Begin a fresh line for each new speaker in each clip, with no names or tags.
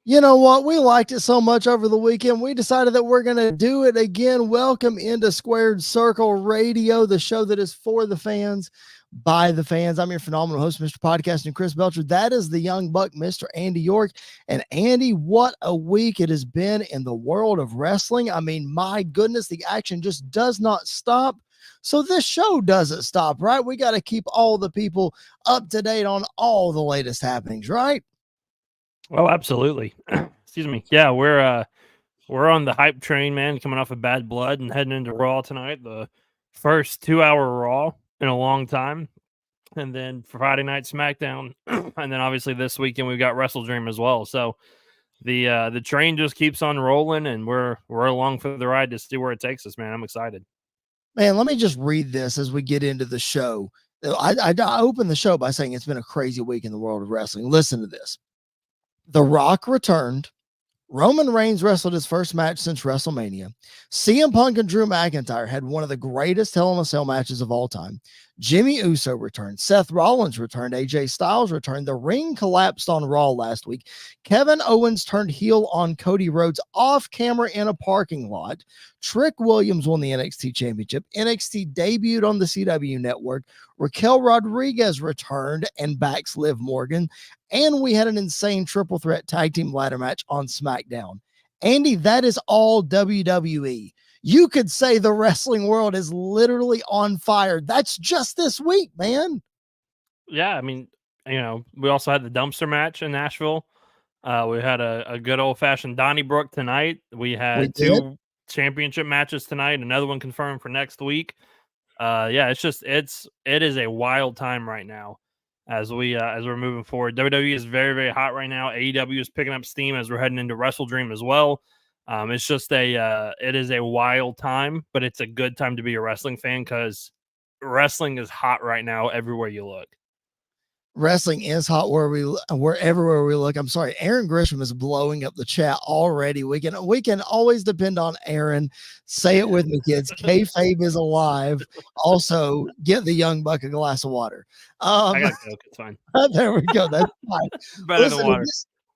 You know what? We liked it so much over the weekend. We decided that we're going to do it again. Welcome into Squared Circle Radio, the show that is for the fans, by the fans. I'm your phenomenal host, Mr. Podcast, and Chris Belcher. That is the young buck, Mr. Andy York. And Andy, what a week it has been in the world of wrestling. I mean, my goodness, the action just does not stop. So this show doesn't stop, right? We got to keep all the people up to date on all the latest happenings, right?
Oh, absolutely. Excuse me. Yeah, we're on the hype train, man, coming off of Bad Blood and heading into Raw tonight, the first 2-hour Raw in a long time. And then Friday night SmackDown. And then obviously this weekend we've got Wrestle Dream as well. So the train just keeps on rolling, and we're along for the ride to see where it takes us, man. I'm excited.
Man, let me just read this as we get into the show. I opened the show by saying it's been a crazy week in the world of wrestling. Listen to this. The Rock returned. Roman Reigns wrestled his first match since WrestleMania. CM Punk and Drew McIntyre had one of the greatest Hell in a Cell matches of all time. Jimmy Uso returned. Seth Rollins returned. AJ Styles returned. The ring collapsed on Raw last week. Kevin Owens turned heel on Cody Rhodes off camera in a parking lot. Trick Williams won the NXT Championship. NXT debuted on the CW network. Raquel Rodriguez returned and backs Liv Morgan. And we had an insane triple threat tag team ladder match on SmackDown. Andy, that is all WWE. You could say the wrestling world is literally on fire. That's just this week, man.
Yeah, I mean, we also had the dumpster match in Nashville. We had a good old-fashioned Donnybrook tonight. We had two championship matches tonight, another one confirmed for next week. Yeah, it is a wild time right now as we're moving forward. WWE is very, very hot right now. AEW is picking up steam as we're heading into Wrestle Dream as well. It's just it is a wild time, but it's a good time to be a wrestling fan because wrestling is hot right now everywhere you look.
Wrestling is hot everywhere we look. I'm sorry, Aaron Grisham is blowing up the chat already. We can always depend on Aaron. Say it with me, kids. Kayfabe is alive. Also, get the young buck a glass of water.
I got Coke. It's fine.
There we go. That's fine.
Better than water.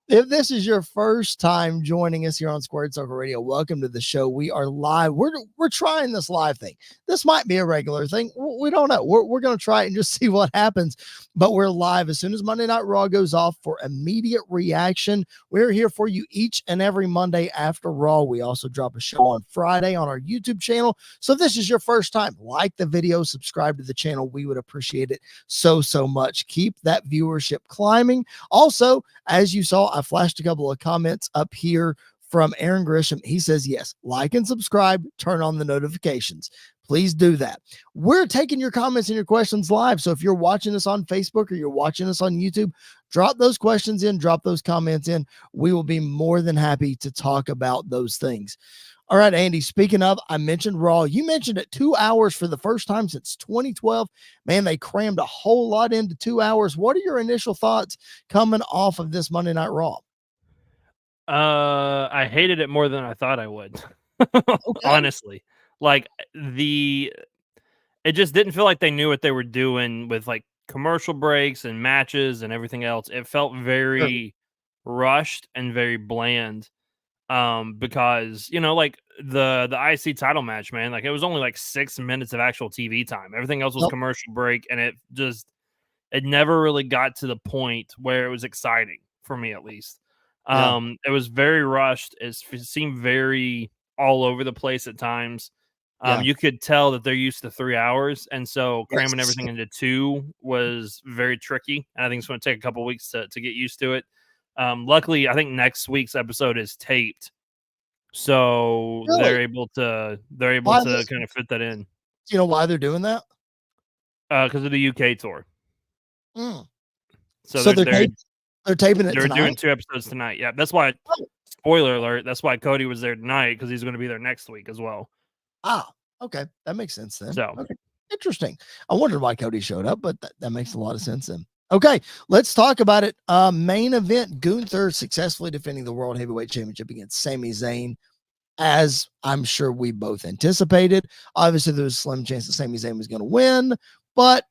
If this is your first time joining us here on Squared Circle Radio, welcome to the show. We are live. We're trying this live thing. This might be a regular thing. We don't know. We're going to try it and just see what happens. But we're live as soon as Monday Night Raw goes off for immediate reaction. We're here for you each and every Monday after Raw. We also drop a show on Friday on our YouTube channel. So if this is your first time, like the video, subscribe to the channel. We would appreciate it so much. Keep that viewership climbing. Also, as you saw, I flashed a couple of comments up here from Aaron Grisham. He says, yes, like and subscribe, turn on the notifications. Please do that. We're taking your comments and your questions live. So if you're watching us on Facebook or you're watching us on YouTube, drop those questions in, drop those comments in. We will be more than happy to talk about those things. All right, Andy, speaking of, I mentioned Raw. You mentioned it 2 hours for the first time since 2012. Man, they crammed a whole lot into 2 hours. What are your initial thoughts coming off of this Monday Night Raw?
I hated it more than I thought I would. Okay. Honestly. Like it just didn't feel like they knew what they were doing with like commercial breaks and matches and everything else. It felt very rushed and very bland. Because like the IC title match, man, like it was only like 6 minutes of actual TV time. Everything else was commercial break, and it never really got to the point where it was exciting for me, at least. It was very rushed. It seemed very all over the place at times. You could tell that they're used to 3 hours, and so cramming everything into 2 was very tricky. And I think it's going to take a couple weeks to get used to it. Luckily, I think next week's episode is taped, so they're able to kind of fit that in.
Do you know why they're doing that?
Because of the UK tour.
So they're taping it.
They're
tonight?
doing 2 episodes tonight. Yeah, that's why. Spoiler alert! That's why Cody was there tonight, because he's going to be there next week as well.
Ah, okay, that makes sense then.
So
interesting. I wondered why Cody showed up, but that makes a lot of sense then. Okay, let's talk about it. Main event, Gunther successfully defending the World Heavyweight Championship against Sami Zayn, as I'm sure we both anticipated. Obviously, there was a slim chance that Sami Zayn was going to win, but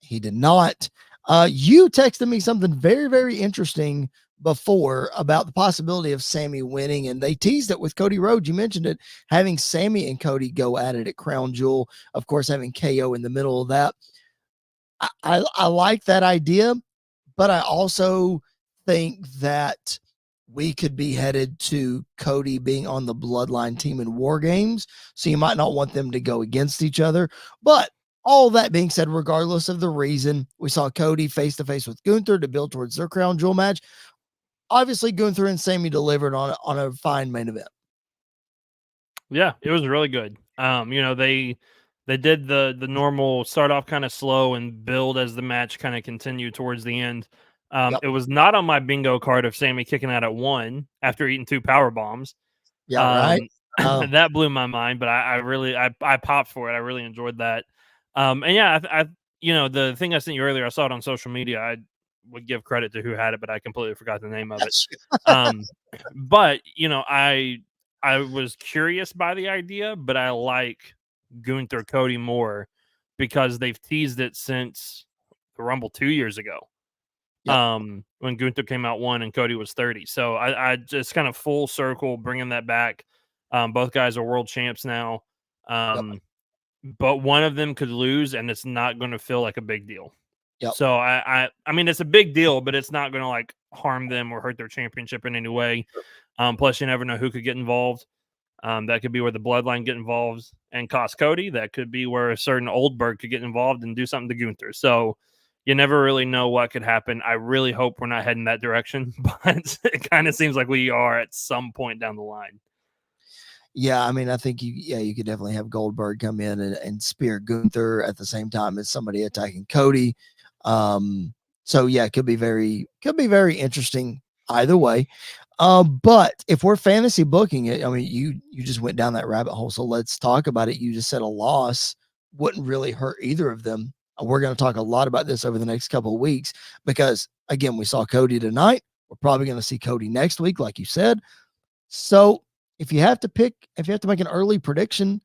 he did not. You texted me something very, very interesting before about the possibility of Sammy winning, and they teased it with Cody Rhodes. You mentioned it, having Sammy and Cody go at it at Crown Jewel, of course, having KO in the middle of that. I like that idea, but I also think that we could be headed to Cody being on the Bloodline team in War Games. So you might not want them to go against each other. But all that being said, regardless of the reason, we saw Cody face to face with Gunther to build towards their Crown Jewel match. Obviously, Gunther and Sammy delivered on a fine main event.
Yeah, it was really good. They did the normal start off kind of slow and build as the match kind of continued towards the end.
Yep.
It was not on my bingo card of Sammy kicking out at 1 after eating 2 power bombs.
Yeah, right.
That blew my mind, but I popped for it. I really enjoyed that. And yeah, I the thing I sent you earlier, I saw it on social media. I would give credit to who had it, but I completely forgot the name of it. But I was curious by the idea, but I like Gunther Cody more because they've teased it since the Rumble 2 years ago.
Yep.
When Gunther came out 1 and Cody was 30. So I just kind of full circle bringing that back. Both guys are world champs now. But one of them could lose and it's not going to feel like a big deal.
Yep.
So I mean, it's a big deal, but it's not going to like harm them or hurt their championship in any way. Plus you never know who could get involved. That could be where the bloodline get involved and cost Cody. That could be where a certain Goldberg could get involved and do something to Gunther. So you never really know what could happen. I really hope we're not heading that direction, but it kind of seems like we are at some point down the line.
Yeah, I mean, I think you could definitely have Goldberg come in and spear Gunther at the same time as somebody attacking Cody. So yeah, it could be very interesting either way. But if we're fantasy booking it, I mean, you just went down that rabbit hole. So let's talk about it. You just said a loss wouldn't really hurt either of them. We're going to talk a lot about this over the next couple of weeks because again, we saw Cody tonight. We're probably going to see Cody next week, like you said. So if you have to make an early prediction,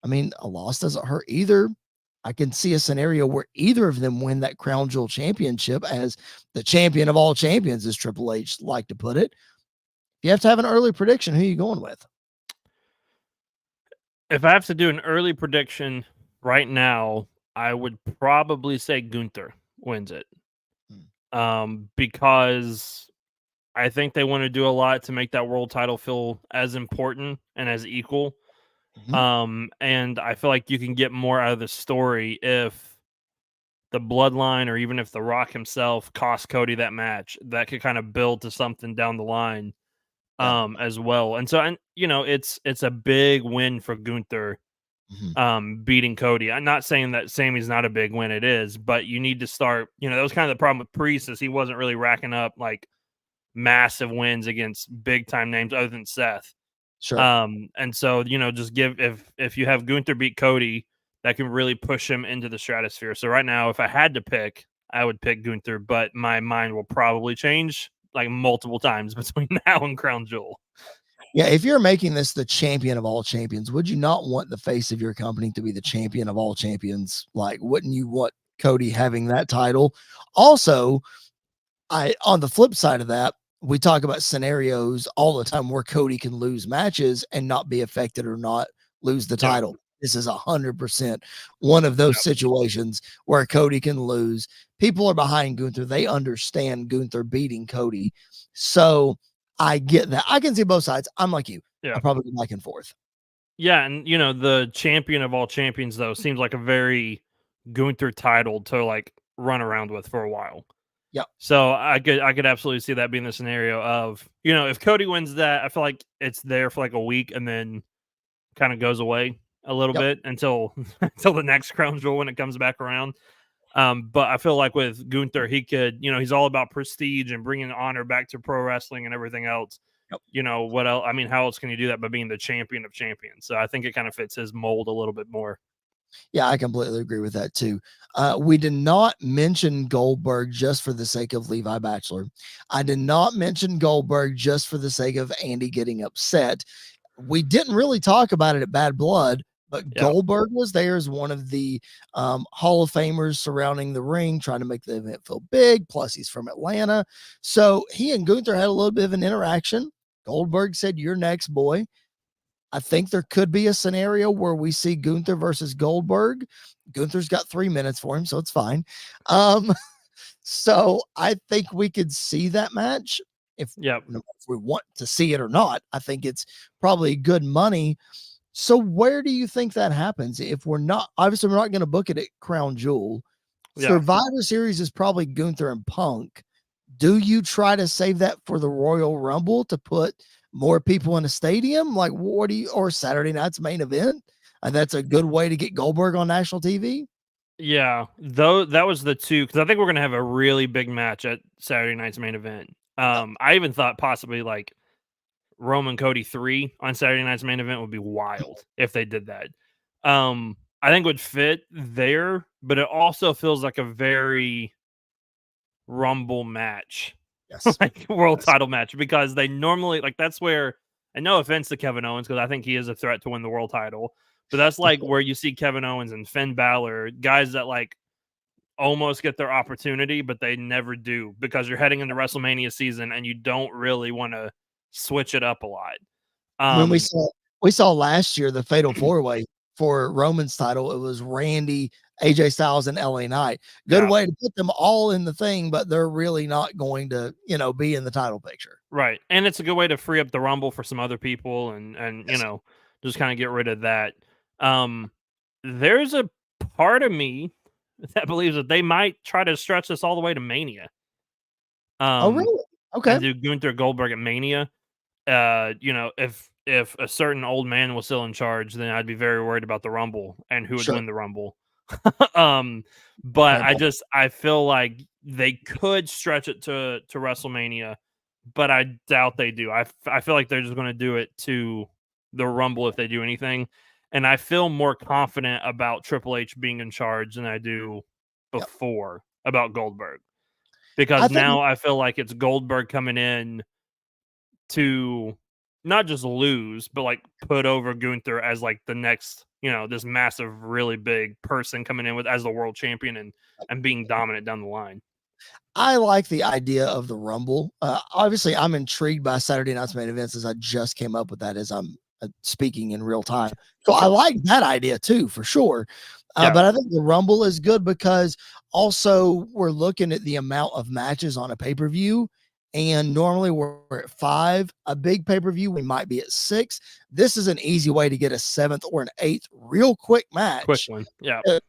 I mean, a loss doesn't hurt either. I can see a scenario where either of them win that Crown Jewel championship as the champion of all champions, as Triple H like to put it. If you have to have an early prediction, who are you going with?
If I have to do an early prediction right now, I would probably say Gunther wins it. Because I think they want to do a lot to make that world title feel as important and as equal. And I feel like you can get more out of the story if the bloodline or even if The Rock himself cost Cody that match. That could kind of build to something down the line as well. And so, it's a big win for Gunther beating Cody. I'm not saying that Sammy's not a big win. It is, but you need to start, that was kind of the problem with Priest is he wasn't really racking up like massive wins against big time names other than Seth.
Sure.
And so, just if you have Gunther beat Cody, that can really push him into the stratosphere. So right now, if I had to pick, I would pick Gunther, but my mind will probably change like multiple times between now and Crown Jewel.
Yeah, if you're making this the champion of all champions, would you not want the face of your company to be the champion of all champions? Like, wouldn't you want Cody having that title? Also, on the flip side of that, we talk about scenarios all the time where Cody can lose matches and not be affected or not lose the title. This is 100% one of those situations where Cody can lose. People are behind Gunther. They understand Gunther beating Cody. So I get that. I can see both sides. I'm like you.
Yeah.
I'll probably go back and forth.
Yeah. And, the champion of all champions, though, seems like a very Gunther title to like run around with for a while.
Yeah.
So I could absolutely see that being the scenario of, if Cody wins that, I feel like it's there for like a week and then kind of goes away a little bit until the next Crown Jewel when it comes back around. But I feel like with Gunther, he could, he's all about prestige and bringing honor back to pro wrestling and everything else. What else? I mean, how else can you do that by being the champion of champions? So I think it kind of fits his mold a little bit more.
Yeah, I completely agree with that too. We did not mention Goldberg just for the sake of Levi Bachelor. I did not mention Goldberg just for the sake of Andy getting upset. We didn't really talk about it at Bad Blood, But Goldberg was there as one of the Hall of Famers surrounding the ring, trying to make the event feel big. Plus, he's from Atlanta. So he and Gunther had a little bit of an interaction. Goldberg said, "You're next, boy." I think there could be a scenario where we see Gunther versus Goldberg. Gunther's got 3 minutes for him, so it's fine. So I think we could see that match if we want to see it or not. I think it's probably good money. So where do you think that happens? If we're not, obviously we're not going to book it at Crown Jewel. Survivor Series is probably Gunther and Punk. Do you try to save that for the Royal Rumble to put more people in a stadium? Like, what do you, or Saturday night's main event? And that's a good way to get Goldberg on national TV.
Yeah, though that was the two, because I think we're going to have a really big match at Saturday night's main event. I even thought possibly like Roman Cody 3 on Saturday night's main event would be wild if they did that. I think would fit there, but it also feels like a very Rumble match, like world title match, because they normally like that's where, and no offense to Kevin Owens, because I think he is a threat to win the world title, but that's like where you see Kevin Owens and Finn Balor, guys that like almost get their opportunity, but they never do, because you're heading into WrestleMania season and you don't really want to switch it up a lot.
When we saw last year the Fatal 4-Way for Roman's title, it was Randy, AJ Styles, and LA Knight. Good way to put them all in the thing, but they're really not going to, be in the title picture.
Right. And it's a good way to free up the Rumble for some other people and just kind of get rid of that. There's a part of me that believes that they might try to stretch this all the way to Mania.
Oh, really? Okay.
And do Gunther Goldberg at Mania. If a certain old man was still in charge, then I'd be very worried about the Rumble and who would win the Rumble. But I feel like they could stretch it to WrestleMania, but I doubt they do. I feel like they're just going to do it to the Rumble if they do anything. And I feel more confident about Triple H being in charge than I do before about Goldberg. Because now I feel like it's Goldberg coming in to not just lose, but like put over Gunther as like the next, this massive, really big person coming in with as the world champion and being dominant down the line.
I like the idea of the Rumble. Obviously, I'm intrigued by Saturday night's main events as I just came up with that as I'm speaking in real time. So I like that idea too, for sure. But I think the Rumble is good because also we're looking at the amount of matches on a pay-per-view. And normally we're at 5, a big pay-per-view, we might be at 6. This is an easy way to get a 7th or an 8th real quick match.
Quick one. Yeah.
To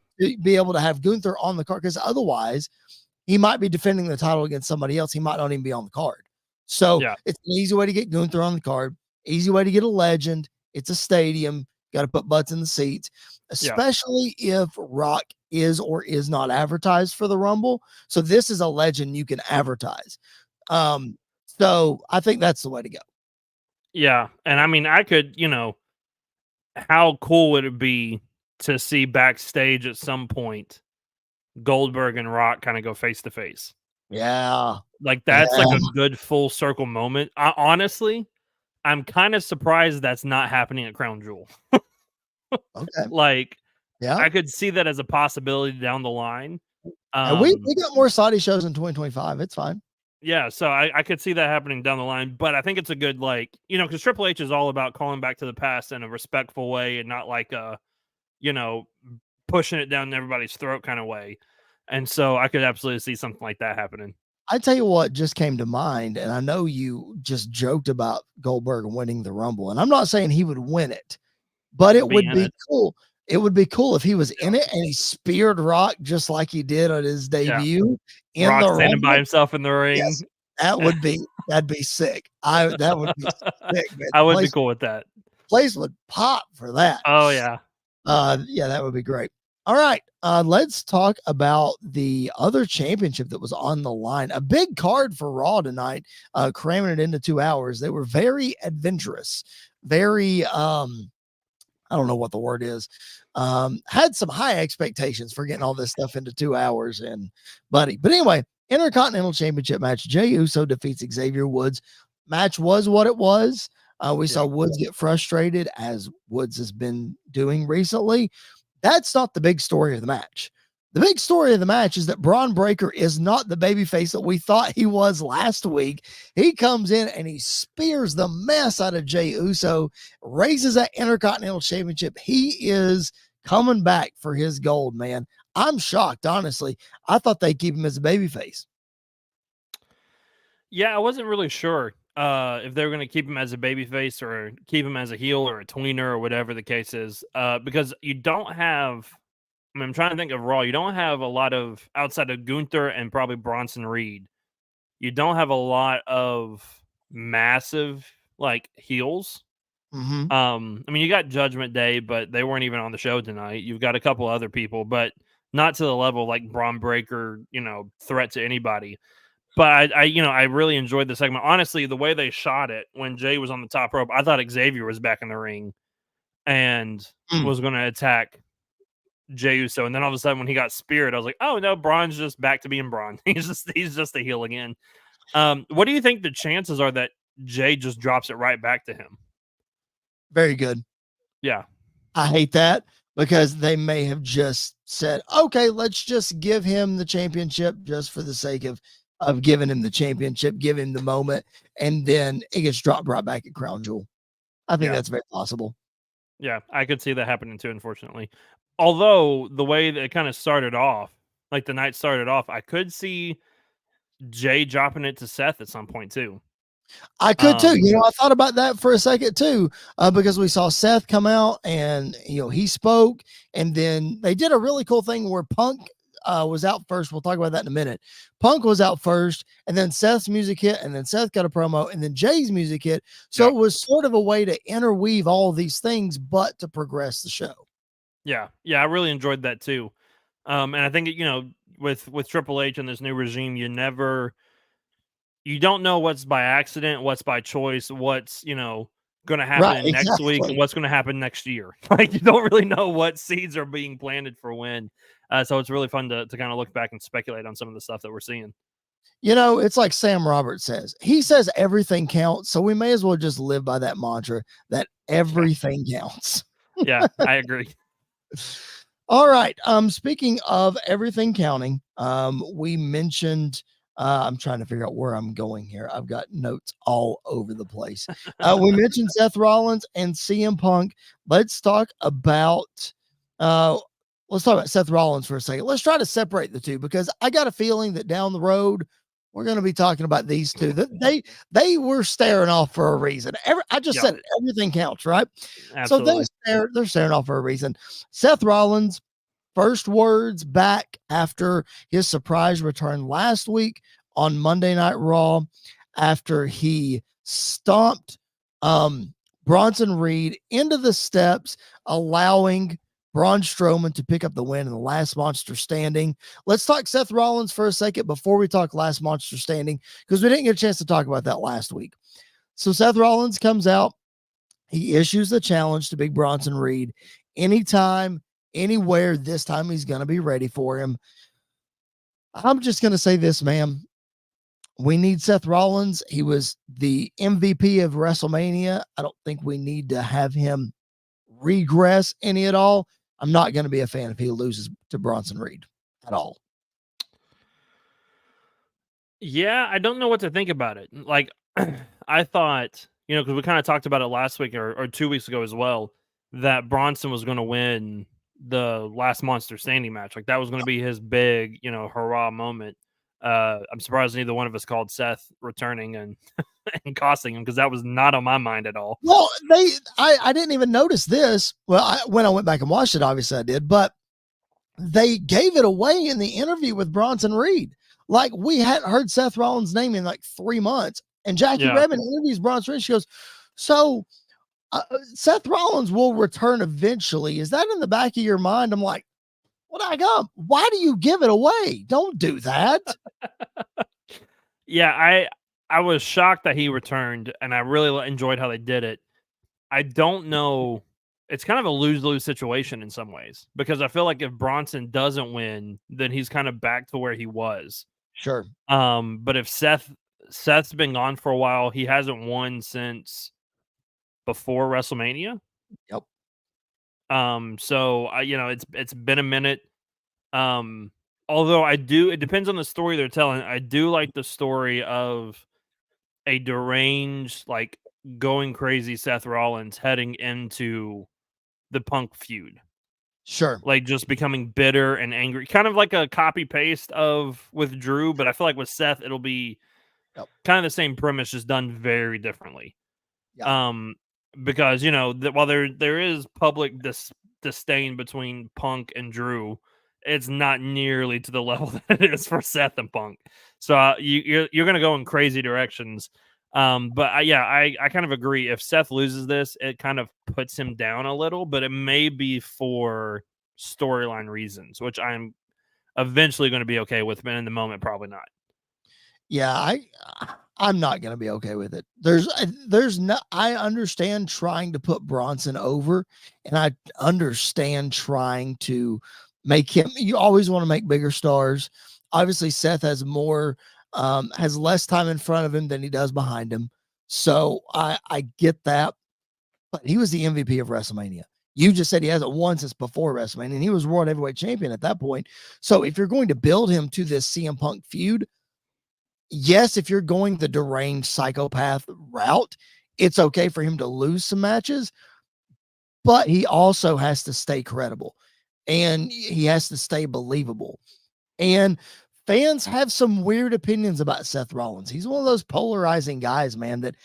be able to have Gunther on the card, because otherwise he might be defending the title against somebody else. He might not even be on the card. So it's an easy way to get Gunther on the card, easy way to get a legend. It's a stadium. Got to put butts in the seats, especially if Rock is or is not advertised for the Rumble. So this is a legend you can advertise. So I think that's the way to go.
Yeah. And I mean, I could, how cool would it be to see backstage at some point Goldberg and Rock kind of go face to face?
Yeah.
Like that's like a good full circle moment. Honestly, I'm kind of surprised that's not happening at Crown Jewel.
Okay.
Like, I could see that as a possibility down the line.
And we got more Saudi shows in 2025. It's fine.
Yeah, so I could see that happening down the line, but I think it's a good, because Triple H is all about calling back to the past in a respectful way and not like pushing it down everybody's throat kind of way. And so I could absolutely see something like that happening.
I tell you what just came to mind, and I know you just joked about Goldberg winning the Rumble, and I'm not saying he would win it, but it would be cool. It would be cool if he was in it and he speared Rock just like he did on his debut.
In Rock the standing by himself in the ring.
Yes, that'd be sick. That would be sick, man.
I would be cool with that.
Place would pop for that.
Oh yeah.
That would be great. All right. Let's talk about the other championship that was on the line. A big card for Raw tonight, cramming it into 2 hours. They were very adventurous, very I don't know what the word is. Had some high expectations for getting all this stuff into 2 hours but anyway, Intercontinental Championship match. Jey Uso defeats Xavier Woods. Match was what it was. We saw Woods get frustrated, as Woods has been doing recently. That's not the big story of the match. The big story of the match is that Braun Breaker is not the babyface that we thought he was last week. He comes in and he spears the mess out of Jey Uso, raises that Intercontinental Championship. He is coming back for his gold, man. I'm shocked, honestly. I thought they'd keep him as a babyface.
Yeah, I wasn't really sure if they were going to keep him as a babyface or keep him as a heel or a tweener or whatever the case is, because you don't have. I mean, I'm trying to think of Raw. You don't have a lot of, outside of Gunther and probably Bronson Reed, you don't have a lot of massive like heels.
Mm-hmm.
I mean, you got Judgment Day, but they weren't even on the show tonight. You've got a couple other people, but not to the level like Braun Breaker, threat to anybody. But I really enjoyed the segment. Honestly, the way they shot it when Jay was on the top rope, I thought Xavier was back in the ring and was going to attack Jey Uso, and then all of a sudden when he got speared, I was like, "Oh no, Braun's just back to being Braun. he's just a heel again." What do you think the chances are that Jay just drops it right back to him?
Very good.
Yeah,
I hate that because they may have just said, "Okay, let's just give him the championship just for the sake of giving him the championship, give him the moment, and then it gets dropped right back at Crown Jewel." I think that's very possible.
Yeah, I could see that happening too, unfortunately. Although the way that it kind of started off, like the night started off, I could see Jay dropping it to Seth at some point too.
I could too. I thought about that for a second too, because we saw Seth come out and he spoke, and then they did a really cool thing where Punk was out first. We'll talk about that in a minute. Punk was out first, and then Seth's music hit, and then Seth got a promo, and then Jay's music hit. So it was sort of a way to interweave all these things, but to progress the show.
Yeah, I really enjoyed that too. And I think with Triple H and this new regime, you don't know what's by accident, what's by choice, what's going to happen next week, and what's going to happen next year. Like you don't really know what seeds are being planted for when. So it's really fun to kind of look back and speculate on some of the stuff that we're seeing.
It's like Sam Roberts says. He says everything counts, so we may as well just live by that mantra that everything counts.
Yeah, I agree.
All right. Speaking of everything counting, we mentioned I'm trying to figure out where I'm going here. I've got notes all over the place. We mentioned Seth Rollins and CM Punk. Let's talk about Seth Rollins for a second. Let's try to separate the two, because I got a feeling that down the road we're going to be talking about these two. That they were staring off for a reason. I just said it. Everything counts, right?
Absolutely.
So they're staring off for a reason. Seth Rollins, first words back after his surprise return last week on Monday Night Raw, after he stomped Bronson Reed into the steps, allowing Braun Strowman to pick up the win in the last monster standing. Let's talk Seth Rollins for a second before we talk last monster standing, because we didn't get a chance to talk about that last week. So Seth Rollins comes out. He issues the challenge to Big Bronson Reed. Anytime, anywhere, this time he's going to be ready for him. I'm just going to say this, ma'am. We need Seth Rollins. He was the MVP of WrestleMania. I don't think we need to have him regress any at all. I'm not going to be a fan if he loses to Bronson Reed at all.
Yeah, I don't know what to think about it. Like, I thought, because we kind of talked about it last week or 2 weeks ago as well, that Bronson was going to win the last monster standing match. Like, that was going to be his big, hurrah moment. I'm surprised neither one of us called Seth returning and and costing him, because that was not on my mind at all.
Well, I didn't even notice this. Well, when I went back and watched it, obviously I did, but they gave it away in the interview with Bronson Reed. Like, we hadn't heard Seth Rollins' name in like 3 months. And Jackie Redmond interviews Bronson Reed. She goes, so Seth Rollins will return eventually. Is that in the back of your mind? I'm like, what I got? Why do you give it away? Don't do that.
Yeah, I was shocked that he returned, and I really enjoyed how they did it. I don't know. It's kind of a lose-lose situation in some ways, because I feel like if Bronson doesn't win, then he's kind of back to where he was.
Sure.
But if Seth's been gone for a while, he hasn't won since before WrestleMania.
Yep.
So it's been a minute. Although it depends on the story they're telling. I do like the story of a deranged, like going crazy Seth Rollins heading into the Punk feud.
Sure.
Like just becoming bitter and angry, kind of like a copy paste of with Drew, but I feel like with Seth, it'll be
Yep.
kind of the same premise, just done very differently.
Yep.
Because while there is public disdain between Punk and Drew, it's not nearly to the level that it is for Seth and Punk. So you're gonna go in crazy directions. But I kind of agree. If Seth loses this, it kind of puts him down a little, but it may be for storyline reasons, which I'm eventually going to be okay with, but in the moment, probably not.
Yeah, I'm not going to be okay with it. I understand trying to put Bronson over, and I understand trying to make him, you always want to make bigger stars. Obviously, Seth has has less time in front of him than he does behind him. So I get that, but he was the MVP of WrestleMania. You just said he hasn't won since before WrestleMania, and he was World Heavyweight Champion at that point. So if you're going to build him to this CM Punk feud, yes, if you're going the deranged psychopath route, it's okay for him to lose some matches, but he also has to stay credible and he has to stay believable. And fans have some weird opinions about Seth Rollins. He's one of those polarizing guys, man, that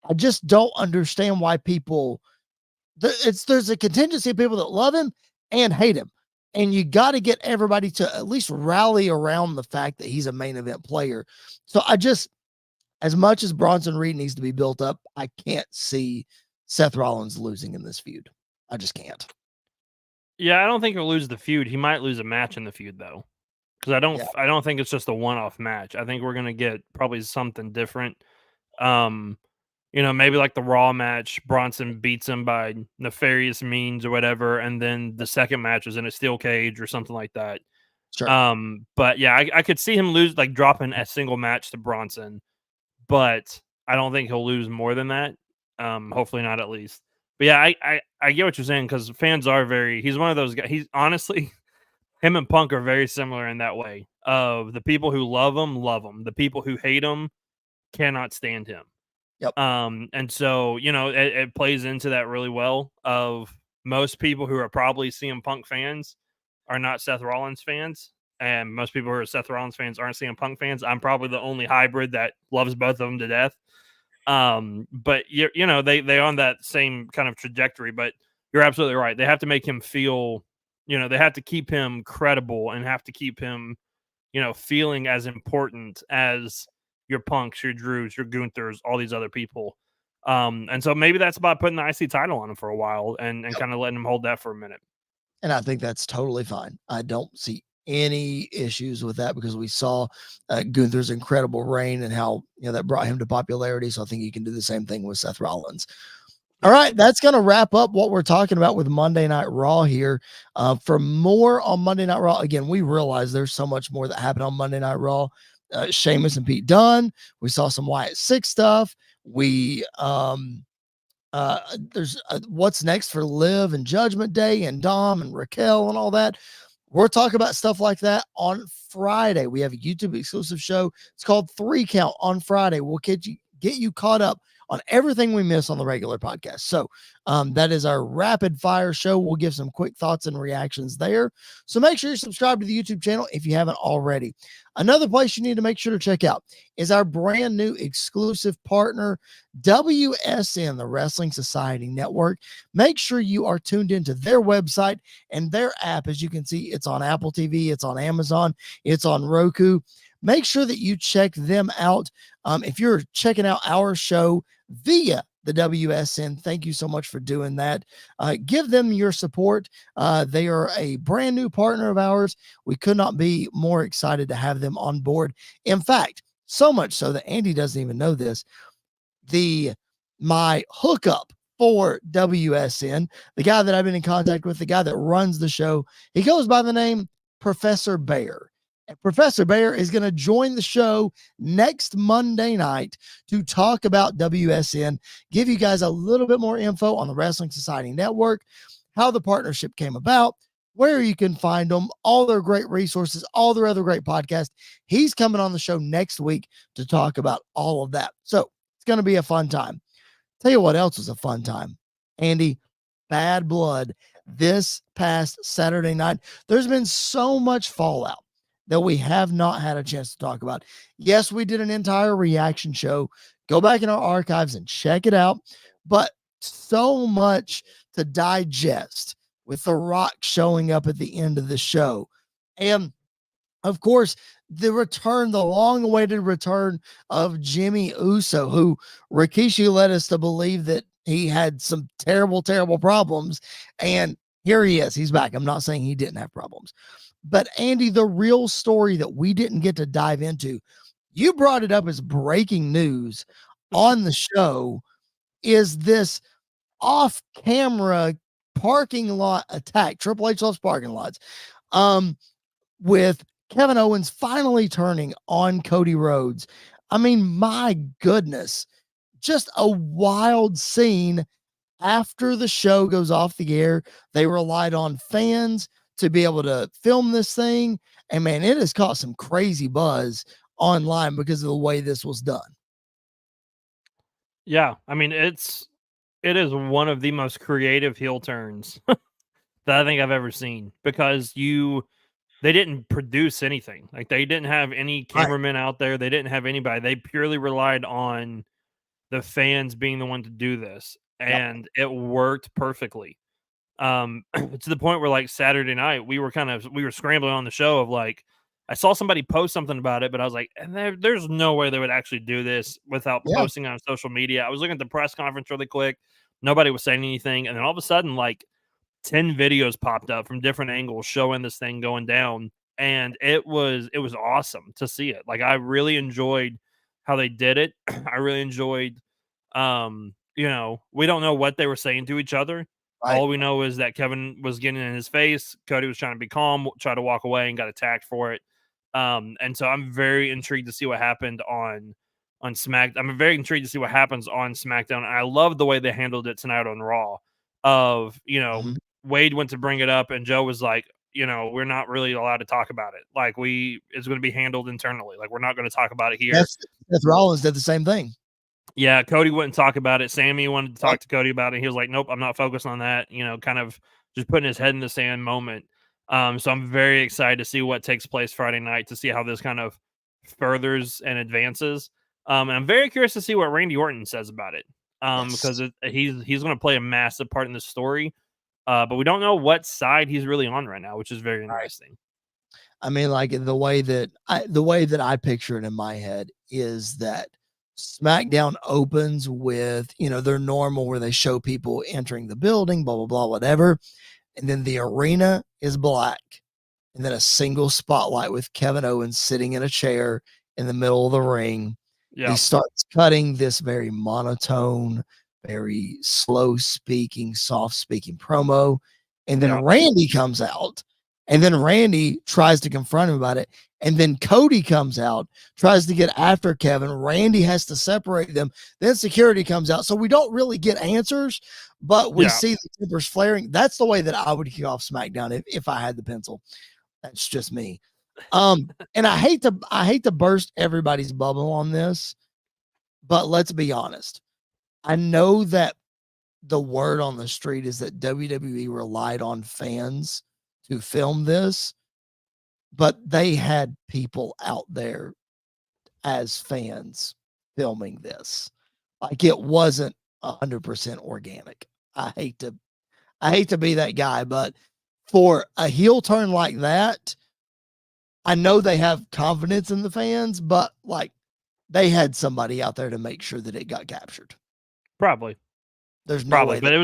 I just don't understand why people there's a contingency of people that love him and hate him. And you got to get everybody to at least rally around the fact that he's a main event player. So as much as Bronson Reed needs to be built up, I can't see Seth Rollins losing in this feud. I just can't.
Yeah, I don't think he'll lose the feud. He might lose a match in the feud though, because I don't think it's just a one-off match. I think we're gonna get probably something different. Maybe like the Raw match, Bronson beats him by nefarious means or whatever, and then the second match is in a steel cage or something like that.
Sure.
But yeah, I could see him lose, like dropping a single match to Bronson, but I don't think he'll lose more than that. Hopefully not, at least. But yeah, I get what you're saying, because fans are he's one of those guys. He's honestly, him and Punk are very similar in that way. Of the people who love him. The people who hate him cannot stand him.
Yep.
And so, it plays into that really well. Of most people who are probably CM Punk fans are not Seth Rollins fans, and most people who are Seth Rollins fans aren't CM Punk fans. I'm probably the only hybrid that loves both of them to death. But they on that same kind of trajectory. But you're absolutely right. They have to make him feel, they have to keep him credible and have to keep him, feeling as important as your Punks, your Drews, your Gunthers, all these other people. And so maybe that's about putting the IC title on him for a while and kind of letting him hold that for a minute.
And I think that's totally fine. I don't see any issues with that, because we saw Gunther's incredible reign and how that brought him to popularity. So I think you can do the same thing with Seth Rollins. All right, that's going to wrap up what we're talking about with Monday Night Raw here. For more on Monday Night Raw, again, we realize there's so much more that happened on Monday Night Raw. Sheamus and Pete Dunne. We saw some Wyatt Six stuff. We there's what's next for Liv and Judgment Day and Dom and Raquel and all that. We're talking about stuff like that on Friday. We have a YouTube exclusive show. It's called 3 Count on Friday. We'll get you caught up on everything we miss on the regular podcast. So that is our rapid fire show. We'll give some quick thoughts and reactions there. So make sure you subscribe to the YouTube channel if you haven't already. Another place you need to make sure to check out is our brand new exclusive partner, WSN, the Wrestling Society Network. Make sure you are tuned into their website and their app. As you can see, it's on Apple TV, it's on Amazon, it's on Roku. Make sure that you check them out. If you're checking out our show via the WSN, thank you so much for doing that. Give them your support. They are a brand new partner of ours. We could not be more excited to have them on board. In fact, so much so that Andy doesn't even know this. My hookup for WSN, the guy that I've been in contact with, the guy that runs the show, he goes by the name Professor Bear. Professor Bear is going to join the show next Monday night to talk about WSN, give you guys a little bit more info on the Wrestling Society Network, how the partnership came about, where you can find them, all their great resources, all their other great podcasts. He's coming on the show next week to talk about all of that. So it's going to be a fun time. Tell you what else was a fun time, Andy, Bad Blood this past Saturday night. There's been so much fallout that we have not had a chance to talk about. Yes, we did an entire reaction show. Go back in our archives and check it out. But so much to digest with The Rock showing up at the end of the show. And of course, the long-awaited return of Jimmy Uso, who Rikishi led us to believe that he had some terrible, terrible problems. And here he is. He's back. I'm not saying he didn't have problems. But Andy, the real story that we didn't get to dive into, you brought it up as breaking news on the show, is this off-camera parking lot attack. Triple H loves parking lots. With Kevin Owens finally turning on Cody Rhodes. I mean, my goodness, just a wild scene. After the show goes off the air, they relied on fans to be able to film this thing. And man, it has caught some crazy buzz online because of the way this was done.
Yeah. I mean, it is one of the most creative heel turns that I think I've ever seen, because they didn't produce anything. Like, they didn't have any cameramen out there. They didn't have anybody. They purely relied on the fans being the one to do this. And it worked perfectly. To the point where, like, Saturday night, we were scrambling on the show of, like, I saw somebody post something about it, but I was like, there's no way they would actually do this without posting on social media. I was looking at the press conference really quick. Nobody was saying anything. And then all of a sudden, like, 10 videos popped up from different angles showing this thing going down. And it was awesome to see it. Like, I really enjoyed how they did it. I really enjoyed, we don't know what they were saying to each other. Right. All we know is that Kevin was getting in his face. Cody was trying to be calm, try to walk away, and got attacked for it. And so I'm very intrigued to see what happened on SmackDown. I'm very intrigued to see what happens on SmackDown. And I love the way they handled it tonight on Raw. Wade went to bring it up, and Joe was like, we're not really allowed to talk about it. Like, it's going to be handled internally. Like, we're not going to talk about it here.
Seth Rollins did the same thing.
Yeah, Cody wouldn't talk about it. Sammy wanted to talk to Cody about it. He was like, nope, I'm not focused on that. Kind of just putting his head in the sand moment. So I'm very excited to see what takes place Friday night, to see how this kind of furthers and advances. And I'm very curious to see what Randy Orton says about it. Because he's going to play a massive part in this story. But we don't know what side he's really on right now, which is very interesting.
I mean, like, the way that I picture it in my head is that SmackDown opens with, their normal, where they show people entering the building, blah, blah, blah, whatever. And then the arena is black. And then a single spotlight with Kevin Owens sitting in a chair in the middle of the ring. Yeah. He starts cutting this very monotone, very slow speaking, soft speaking promo. And then Randy comes out, and then Randy tries to confront him about it. And then Cody comes out, tries to get after Kevin. Randy has to separate them. Then security comes out. So we don't really get answers, but we see the tempers flaring. That's the way that I would kick off SmackDown if I had the pencil. That's just me. And I hate to burst everybody's bubble on this, but let's be honest. I know that the word on the street is that WWE relied on fans to film this, but they had people out there as fans filming this. Like, it wasn't 100% organic. I hate to be that guy, but for a heel turn like that, I know they have confidence in the fans, but like, they had somebody out there to make sure that it got captured.
Probably.
There's no way.
But it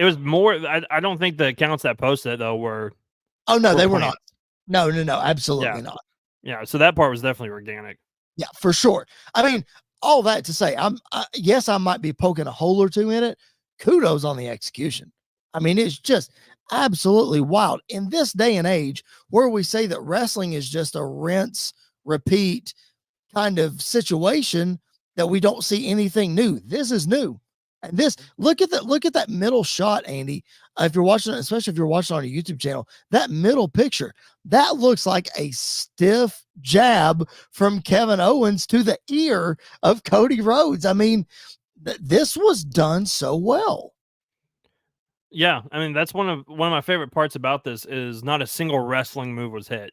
was more. I don't think the accounts that posted it, though, were.
Oh no, they were not. No, absolutely not.
Yeah, so that part was definitely organic.
Yeah, for sure. I mean, all that to say, yes, I might be poking a hole or two in it. Kudos on the execution. I mean, it's just absolutely wild. In this day and age where we say that wrestling is just a rinse, repeat kind of situation, that we don't see anything new. This is new. And this, look at that middle shot, Andy. If you're watching it, especially if you're watching on a YouTube channel, that middle picture, that looks like a stiff jab from Kevin Owens to the ear of Cody Rhodes. I mean, this was done so well.
Yeah, I mean that's one of my favorite parts about this is not a single wrestling move was hit.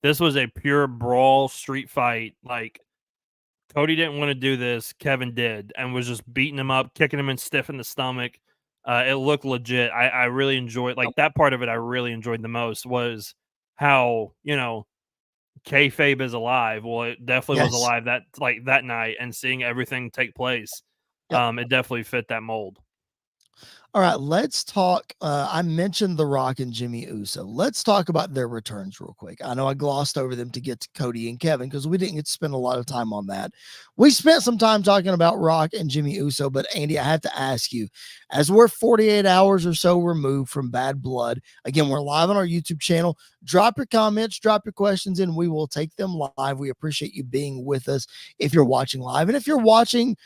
This was a pure brawl street fight. Like Cody didn't want to do this, Kevin did, and was just beating him up, kicking him in stiff in the stomach. It looked legit. I really enjoyed like that part of it. I really enjoyed the most was how kayfabe is alive. Well, it definitely was
Yes.
alive that night, and seeing everything take place.
Yep.
It definitely fit that mold.
All right, let's talk. I mentioned The Rock and Jimmy Uso. Let's talk about their returns real quick. I know I glossed over them to get to Cody and Kevin because we didn't get to spend a lot of time on that. We spent some time talking about Rock and Jimmy Uso, but Andy, I have to ask you, as we're 48 hours or so removed from Bad Blood, again, we're live on our YouTube channel. Drop your comments, drop your questions in. We will take them live. We appreciate you being with us if you're watching live. And if you're watching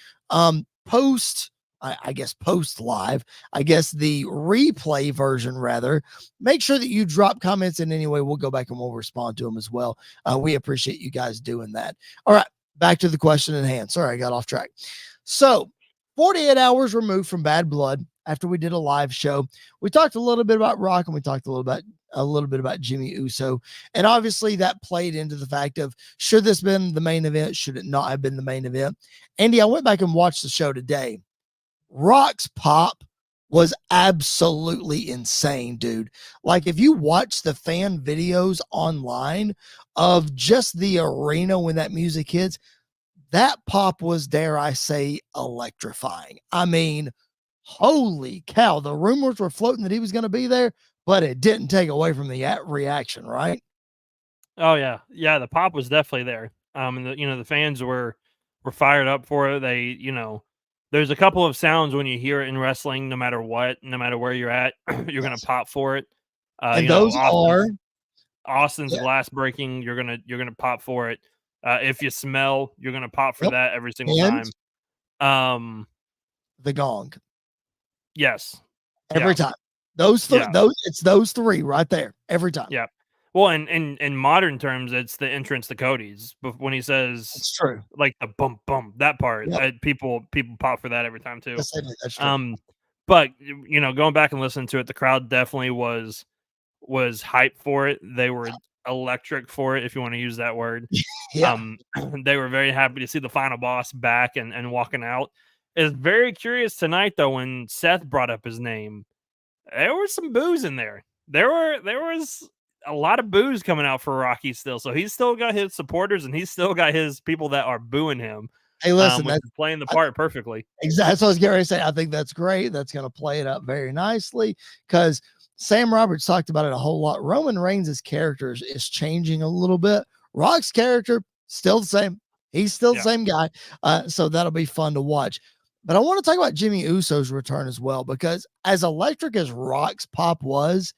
post live, I guess the replay version rather, make sure that you drop comments in anyway. We'll go back and we'll respond to them as well. We appreciate you guys doing that. All right, back to the question at hand. Sorry, I got off track. So 48 hours removed from Bad Blood, after we did a live show, we talked a little bit about Rock and we talked a little bit about Jimmy Uso. And obviously that played into the fact of, should this been the main event? Should it not have been the main event? Andy, I went back and watched the show today. Rock's pop was absolutely insane, dude. Like, if you watch the fan videos online of just the arena when that music hits, that pop was, dare I say, electrifying. I mean, holy cow. The rumors were floating that he was going to be there, but it didn't take away from the reaction, right?
Oh yeah, yeah. The pop was definitely there. And the fans were fired up for it. They there's a couple of sounds when you hear it in wrestling, no matter what, no matter where you're at, you're gonna pop for it.
And those are
Austin's glass breaking. You're gonna pop for it. If you smell, you're gonna pop for that every single time.
The gong.
Yes.
Every time. Those it's those three right there every time.
Yeah. Well, in modern terms, it's the entrance to Cody's. But when he says
it's true,
like the bump bump, that part, people pop for that every time too.
Yes, that's true.
But going back and listening to it, the crowd definitely was hyped for it. They were electric for it, if you want to use that word. They were very happy to see the final boss back and walking out. It's very curious tonight though, when Seth brought up his name, there was some boos in there. There was a lot of boos coming out for Rocky still. So he's still got his supporters and he's still got his people that are booing him.
Hey, listen,
that's playing the part perfectly.
Exactly. That's what I was getting ready to say. I think that's great. That's going to play it up very nicely because Sam Roberts talked about it a whole lot. Roman Reigns' character is changing a little bit. Rock's character, still the same. He's still the same guy. So that'll be fun to watch. But I want to talk about Jimmy Uso's return as well, because as electric as Rock's pop was,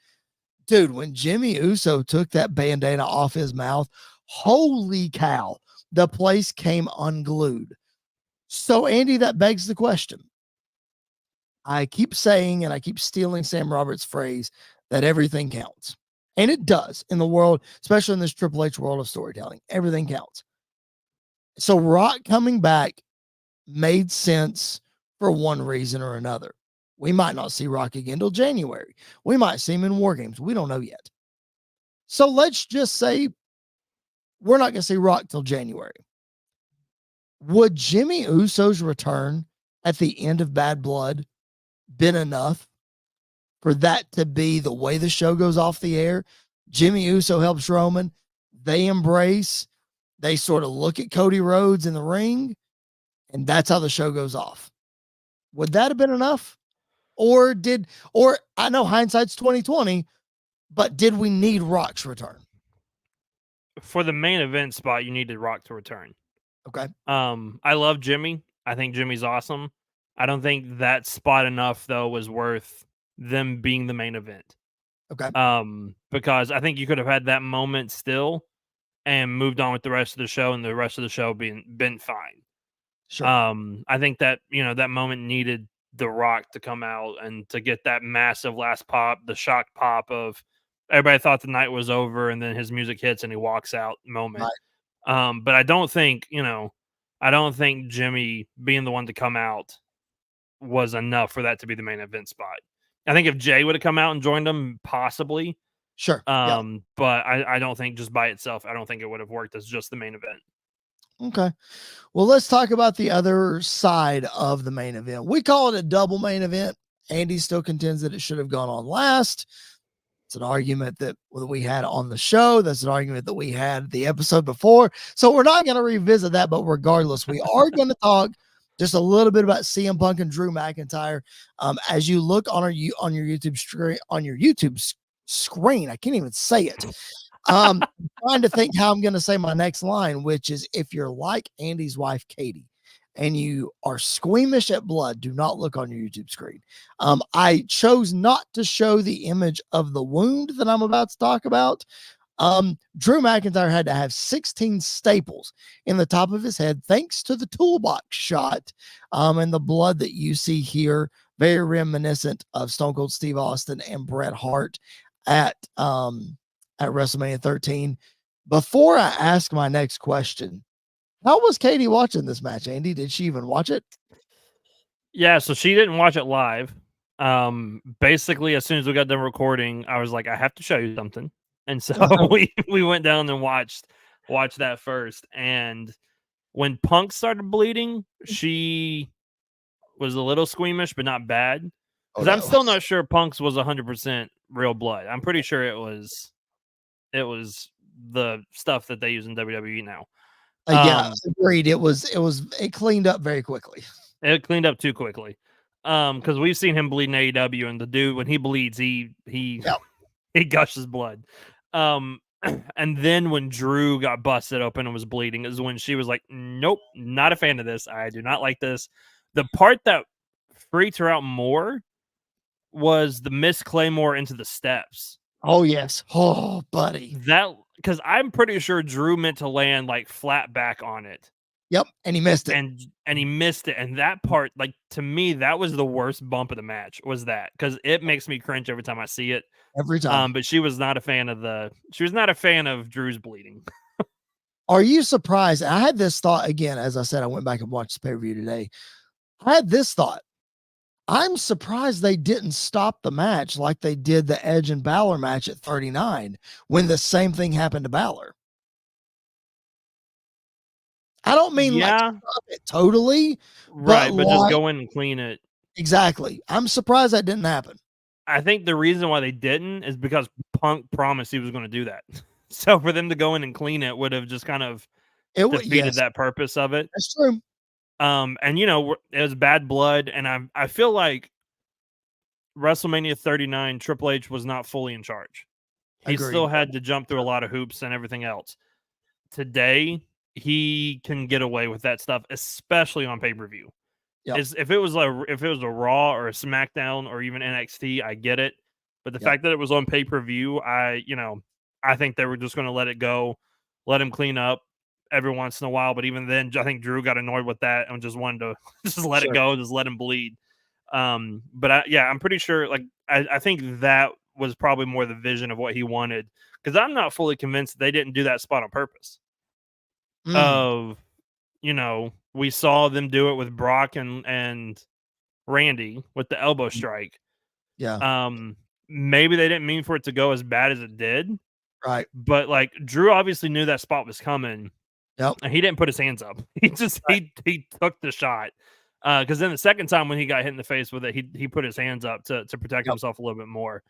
dude, when Jimmy Uso took that bandana off his mouth, holy cow, the place came unglued. So, Andy, that begs the question. I keep saying, and I keep stealing Sam Roberts' phrase, that everything counts. And it does in the world, especially in this Triple H world of storytelling. Everything counts. So, Rock coming back made sense for one reason or another. We might not see Rock again till January. We might see him in War Games. We don't know yet. So let's just say we're not going to see Rock till January. Would Jimmy Uso's return at the end of Bad Blood been enough for that to be the way the show goes off the air? Jimmy Uso helps Roman. They embrace. They sort of look at Cody Rhodes in the ring. And that's how the show goes off. Would that have been enough? Or I know hindsight's 2020, but did we need Rock's return?
For the main event spot, you needed Rock to return.
Okay.
I love Jimmy. I think Jimmy's awesome. I don't think that spot enough though was worth them being the main event.
Okay.
Because I think you could have had that moment still and moved on with the rest of the show, and the rest of the show been fine.
Sure.
I think that, that moment needed The Rock to come out and to get that massive last pop, the shock pop of everybody thought the night was over, and then his music hits and he walks out moment.
Right.
But I don't think, Jimmy being the one to come out was enough for that to be the main event spot. I think if Jay would have come out and joined him, possibly.
Sure. Yeah.
But I don't think just by itself, I don't think it would have worked as just the main event.
Okay. Well, let's talk about the other side of the main event. We call it a double main event. Andy still contends that it should have gone on last. It's an argument that we had on the show. That's an argument that we had the episode before. So we're not going to revisit that, but regardless, we are going to talk just a little bit about CM Punk and Drew McIntyre. As you look on your YouTube screen, I can't even say it. Trying to think how I'm going to say my next line, which is, if you're like Andy's wife, Katie, and you are squeamish at blood, do not look on your YouTube screen. I chose not to show the image of the wound that I'm about to talk about. Drew McIntyre had to have 16 staples in the top of his head, thanks to the toolbox shot. And the blood that you see here, very reminiscent of Stone Cold Steve Austin and Bret Hart at WrestleMania 13. Before I ask my next question, how was Katie watching this match, Andy? Did she even watch it?
Yeah, so she didn't watch it live. Basically, as soon as we got done recording, I was like, I have to show you something. And so we went down and watched that first. And when Punk started bleeding, she was a little squeamish, but not bad. Because I'm still not sure Punk's was 100% real blood. I'm pretty sure it was the stuff that they use in WWE now.
Yeah, agreed. It cleaned up very quickly.
It cleaned up too quickly. Because we've seen him bleed in AEW, and the dude, when he bleeds, he gushes blood. And then when Drew got busted open and was bleeding, is when she was like, nope, not a fan of this. I do not like this. The part that freaked her out more was the Miss Claymore into the steps.
Oh, yes. Oh, buddy.
That, because I'm pretty sure Drew meant to land like flat back on it.
Yep, and he missed it.
And he missed it. And that part, like, to me, that was the worst bump of the match, was that. Because it makes me cringe every time I see it.
Every time.
But she was not a fan of Drew's bleeding.
Are you surprised? I had this thought again, as I said, I went back and watched the pay-per-view today. I had this thought. I'm surprised they didn't stop the match like they did the Edge and Balor match at 39 when the same thing happened to Balor. I don't mean like stop it totally,
right? But just go in and clean it.
Exactly. I'm surprised that didn't happen.
I think the reason why they didn't is because Punk promised he was going to do that. So for them to go in and clean it would have just kind of defeated that purpose of it.
That's true.
And it was bad blood, and I feel like WrestleMania 39, Triple H was not fully in charge. He still had to jump through a lot of hoops and everything else. Today, he can get away with that stuff, especially on pay-per-view. Yep. If it was a Raw or a SmackDown or even NXT, I get it. But the fact that it was on pay-per-view, I think they were just going to let it go, let him clean up every once in a while. But even then, I think Drew got annoyed with that and just wanted to just let it go, just let him bleed. But I'm pretty sure, like, I think that was probably more the vision of what he wanted, because I'm not fully convinced they didn't do that spot on purpose. We saw them do it with Brock and Randy with the elbow strike.
Yeah.
Maybe they didn't mean for it to go as bad as it did.
Right.
But like, Drew obviously knew that spot was coming.
Yep.
And he didn't put his hands up. He just he took the shot. Because then the second time when he got hit in the face with it, he put his hands up to protect himself a little bit more.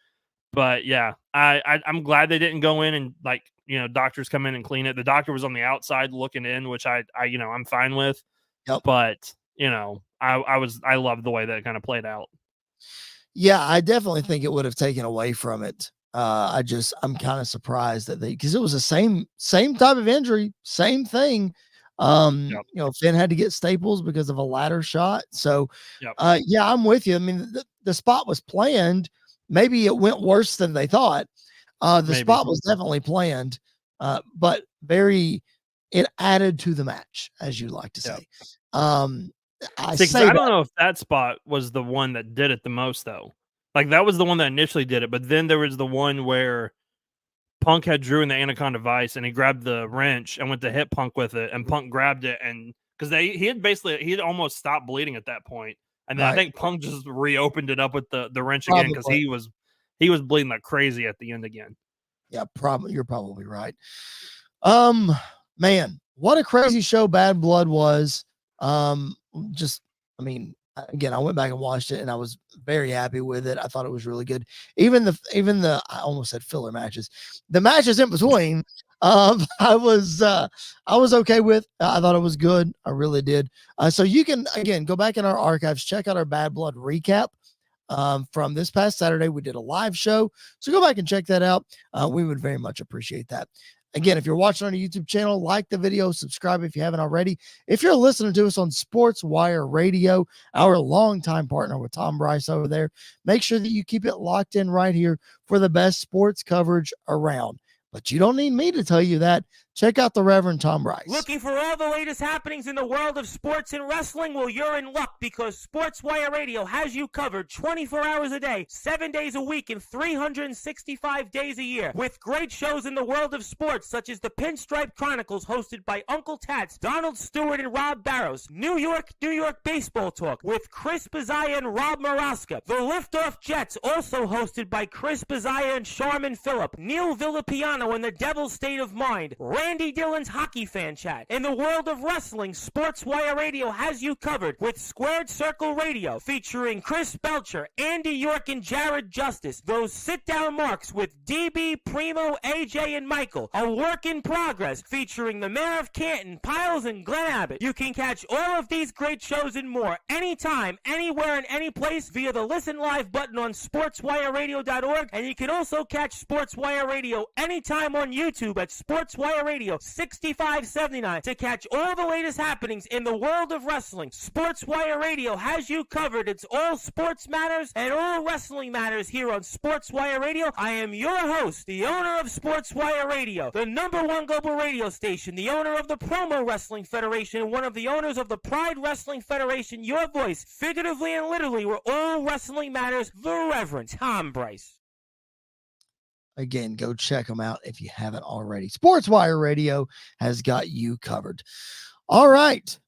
But yeah, I'm glad they didn't go in and, like, doctors come in and clean it. The doctor was on the outside looking in, which I'm fine with.
Yep.
But I loved the way that it kind of played out.
Yeah, I definitely think it would have taken away from it. I'm kind of surprised that because it was the same type of injury, same thing.
Yep.
Finn had to get staples because of a ladder shot. So,
Yep.
yeah, I'm with you. I mean, the spot was planned. Maybe it went worse than they thought. The
Maybe.
spot was definitely planned, but it added to the match, as you like to say.
I don't know if that spot was the one that did it the most, though. Like, that was the one that initially did it, but then there was the one where Punk had Drew in the Anaconda Vice, and he grabbed the wrench and went to hit Punk with it, and Punk grabbed it, and because he had almost stopped bleeding at that point, and then I think Punk just reopened it up with the wrench again because he was bleeding like crazy at the end again.
Yeah, you're probably right. Man, what a crazy show Bad Blood was. Again, I went back and watched it and I was very happy with it. I thought it was really good. Even the I almost said filler matches. The matches in between, I was okay with. I thought it was good. I really did. So you can again go back in our archives, check out our Bad Blood recap. From this past Saturday, we did a live show. So go back and check that out. We would very much appreciate that. Again, if you're watching on a YouTube channel, like the video, subscribe if you haven't already. If you're listening to us on Sports Wire Radio, our longtime partner with Tom Bryce over there, make sure that you keep it locked in right here for the best sports coverage around. But you don't need me to tell you that. Check out the Reverend Tom Bryce.
Looking for all the latest happenings in the world of sports and wrestling? Well, you're in luck because Sports Wire Radio has you covered 24 hours a day, 7 days a week, and 365 days a year. With great shows in the world of sports, such as the Pinstripe Chronicles, hosted by Uncle Tats, Donald Stewart, and Rob Barrows. New York Baseball Talk with Chris Bazaya and Rob Maraska. The Liftoff Jets, also hosted by Chris Bazaya and Sharman Phillip. Neil Villapiano and the Devil's State of Mind. Randy Dillon's Hockey Fan Chat. In the world of wrestling, Sports Wire Radio has you covered with Squared Circle Radio, featuring Chris Belcher, Andy York, and Jared Justice. Those sit-down marks with DB, Primo, AJ, and Michael. A work in progress, featuring the Mayor of Canton, Piles, and Glenn Abbott. You can catch all of these great shows and more anytime, anywhere, and any place via the Listen Live button on sportswireradio.org, and you can also catch Sports Wire Radio anytime on YouTube at Sports Wire Radio 6579 to catch all the latest happenings in the world of wrestling. Sports Wire Radio has you covered. It's all sports matters and all wrestling matters here on Sports Wire Radio. I am your host, the owner of Sports Wire Radio, the #1 global radio station, the owner of the Promo Wrestling Federation, and one of the owners of the Pride Wrestling Federation. Your voice, figuratively and literally, where all wrestling matters, the Reverend Tom Bryce.
Again, go check them out if you haven't already. Sports Wire Radio has got you covered. All right.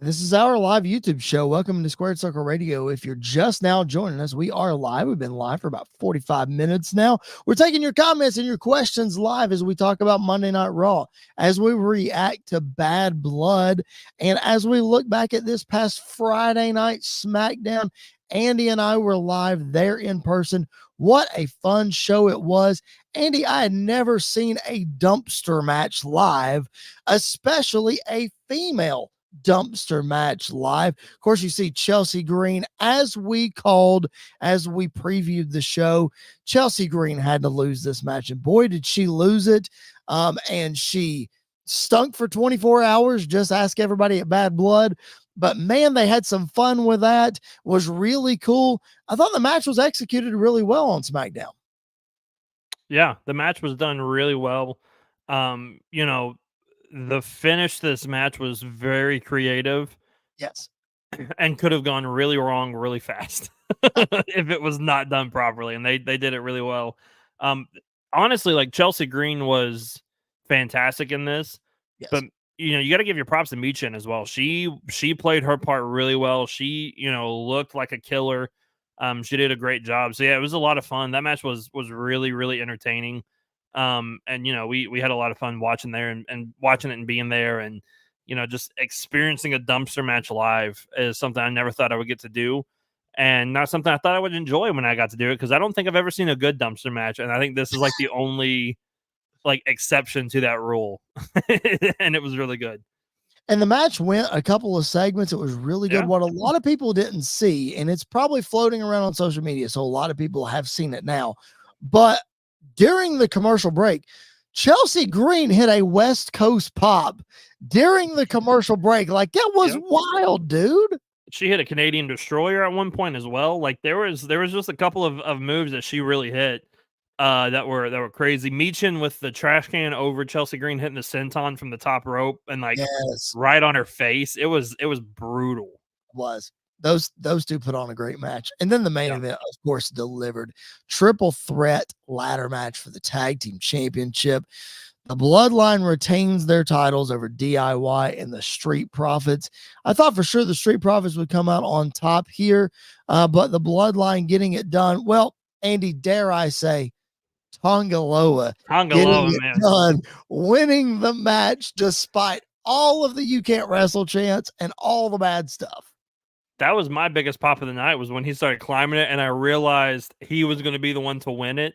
This is our live YouTube show. Welcome to Squared Circle Radio. If you're just now joining us, we are live. We've been live for about 45 minutes now. We're taking your comments and your questions live as we talk about Monday Night Raw, as we react to Bad Blood, and as we look back at this past Friday night SmackDown. Andy and I were live there in person. What a fun show it was. Andy, I had never seen a dumpster match live, especially a female dumpster match live. Of course, you see Chelsea Green, as we previewed the show. Chelsea Green had to lose this match, and boy, did she lose it. And she stunk for 24 hours. Just ask everybody at Bad Blood. But man, they had some fun with that. It was really cool. I thought the match was executed really well on SmackDown.
Yeah, the match was done really well. The finish to this match was very creative.
Yes.
And could have gone really wrong really fast if it was not done properly. And they did it really well. Honestly, like, Chelsea Green was fantastic in this.
Yes.
But you got to give your props to Michin as well. She played her part really well. She, looked like a killer. She did a great job. So yeah, it was a lot of fun. That match was really, really entertaining. And we had a lot of fun watching there and watching it and being there, and just experiencing a dumpster match live is something I never thought I would get to do, and not something I thought I would enjoy when I got to do it, because I don't think I've ever seen a good dumpster match, and I think this is like the only exception to that rule. And it was really good.
And the match went a couple of segments. It was really good. Yeah. What a lot of people didn't see, and it's probably floating around on social media, so a lot of people have seen it now, but during the commercial break, Chelsea Green hit a West Coast pop during the commercial break. Like, that was wild, dude.
She hit a Canadian Destroyer at one point as well. Like, there was just a couple of moves that she really hit that were crazy. Meechin with the trash can over Chelsea Green, hitting the senton from the top rope and like right on her face. It was brutal.
It was. Those two put on a great match. And then the main event, of course, delivered. Triple threat ladder match for the tag team championship. The Bloodline retains their titles over DIY and the Street Profits. I thought for sure the Street Profits would come out on top here, but the Bloodline getting it done. Well, Andy, dare I say, Tongaloa getting it done, winning the match despite all of the "you can't wrestle" chants and all the bad stuff.
That was my biggest pop of the night, was when he started climbing it and I realized he was going to be the one to win it.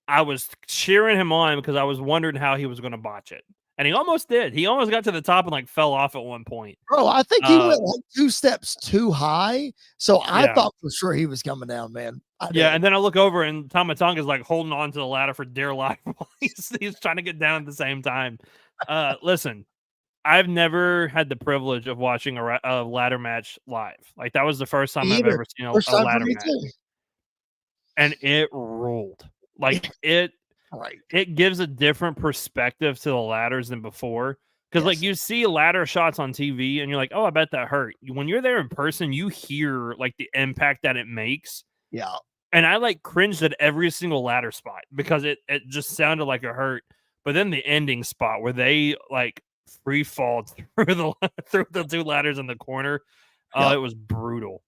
I was cheering him on because I was wondering how he was going to botch it. And he almost did. He almost got to the top and like fell off at one point.
Bro, I think he went like 2 steps too high. So I thought for sure he was coming down, man.
And then I look over and Tama Tonga is like holding on to the ladder for dear life. He's trying to get down at the same time. Listen, I've never had the privilege of watching a ladder match live. Like, that was the first time I've ever seen a ladder match. And it ruled. Like, it gives a different perspective to the ladders than before. Because like, you see ladder shots on TV and you're like, oh, I bet that hurt. When you're there in person, you hear like the impact that it makes.
Yeah.
And I like cringed at every single ladder spot because it just sounded like it hurt. But then the ending spot where they like free fall through the 2 ladders in the corner, it was brutal.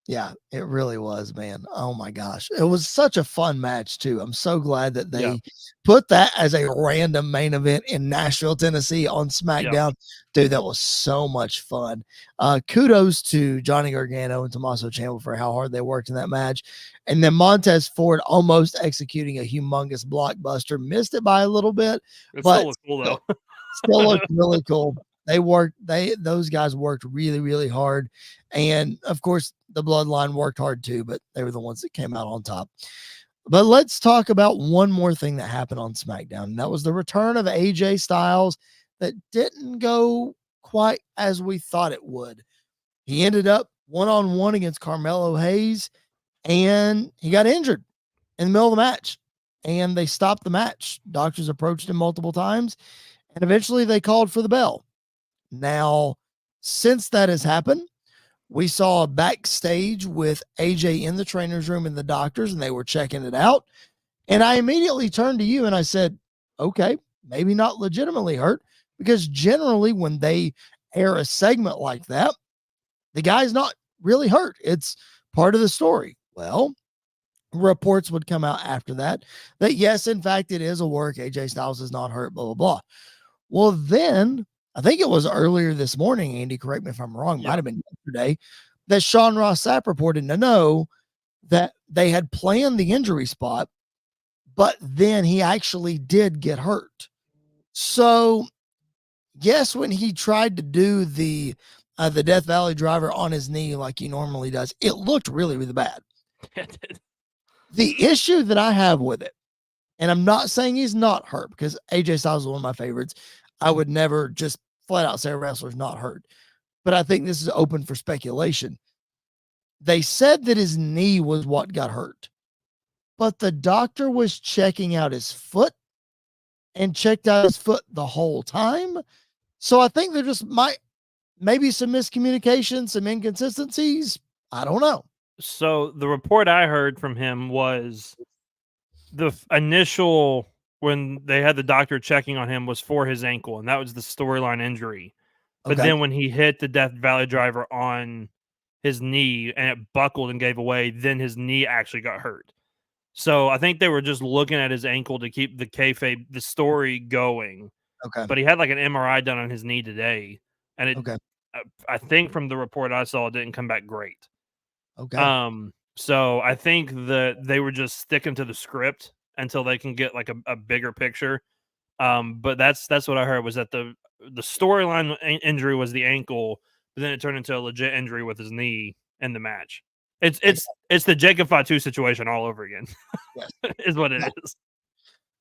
Yeah, it really was, man. Oh my gosh. It was such a fun match too. I'm so glad that they put that as a random main event in Nashville, Tennessee on SmackDown. Dude, that was so much fun. Kudos to Johnny Gargano and Tommaso Ciampa for how hard they worked in that match. And then Montez Ford almost executing a humongous blockbuster. Missed it by a little bit. But
still looked cool though.
Still looked really cool. Those guys worked really, really hard. And of course, the Bloodline worked hard too, but they were the ones that came out on top. But let's talk about one more thing that happened on SmackDown. And that was the return of AJ Styles that didn't go quite as we thought it would. He ended up 1-on-1 against Carmelo Hayes, and he got injured in the middle of the match. And they stopped the match. Doctors approached him multiple times, and eventually they called for the bell. Now, since that has happened, we saw a backstage with AJ in the trainer's room and the doctors, and they were checking it out. And I immediately turned to you and I said, okay, maybe not legitimately hurt, because generally when they air a segment like that, the guy's not really hurt. It's part of the story. Well, reports would come out after that yes, in fact, it is a work. AJ Styles is not hurt, blah, blah, blah. Well, then I think it was earlier this morning, Andy, correct me if I'm wrong, might have been yesterday, that Sean Ross Sapp reported to know that they had planned the injury spot, but then he actually did get hurt. So, yes, when he tried to do the Death Valley driver on his knee like he normally does, it looked really, really bad.
It did.
The issue that I have with it, and I'm not saying he's not hurt, because AJ Styles is one of my favorites. I would never just flat out say a wrestler's not hurt, but I think this is open for speculation. They said that his knee was what got hurt, but the doctor was checking out his foot and checked out his foot the whole time. So I think there just maybe some miscommunication, some inconsistencies. I don't know.
So the report I heard from him was the initial, when they had the doctor checking on him, was for his ankle, and that was the storyline injury. But then when he hit the Death Valley driver on his knee and it buckled and gave away, then his knee actually got hurt. So I think they were just looking at his ankle to keep the kayfabe, the story going.
Okay.
But he had like an MRI done on his knee today, and it, I think from the report I saw, it didn't come back great.
Okay.
So I think that they were just sticking to the script until they can get like a bigger picture. But that's what I heard, was that the storyline injury was the ankle, but then it turned into a legit injury with his knee in the match. It's the Jacob Fatu situation all over again. Yes. Is what it is.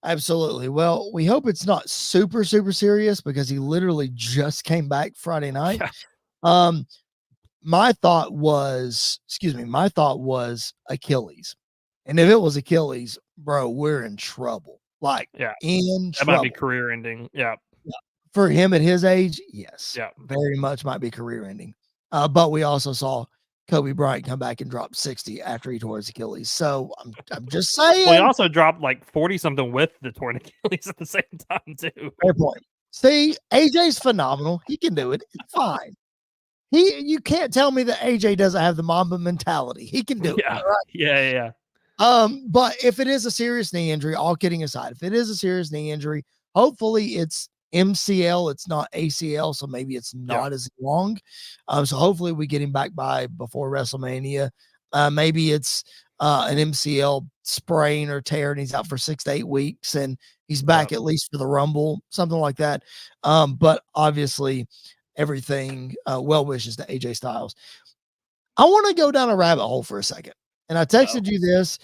Absolutely. Well, we hope it's not super, super serious because he literally just came back Friday night.
Yeah.
My thought was Achilles. And if it was Achilles, bro, we're in trouble. Like,
Yeah.
in
That might
trouble.
be career ending. Yeah.
For him at his age, yes.
Yeah.
Very much might be career ending. But we also saw Kobe Bryant come back and drop 60 after he tore his Achilles. So I'm just saying.
Well, he also dropped like 40 something with the torn Achilles at the same time too.
Fair point. See, AJ's phenomenal. He can do it. It's fine. You can't tell me that AJ doesn't have the Mamba mentality. He can do
Yeah.
it. Right?
Yeah.
But if it is a serious knee injury, all kidding aside, if it is a serious knee injury, hopefully it's MCL, it's not ACL, so maybe it's not as long. So hopefully we get him back before WrestleMania. Maybe it's an MCL sprain or tear, and he's out for 6 to 8 weeks, and he's back at least for the Rumble, something like that. But obviously, everything well wishes to AJ Styles. I want to go down a rabbit hole for a second. And I texted you this,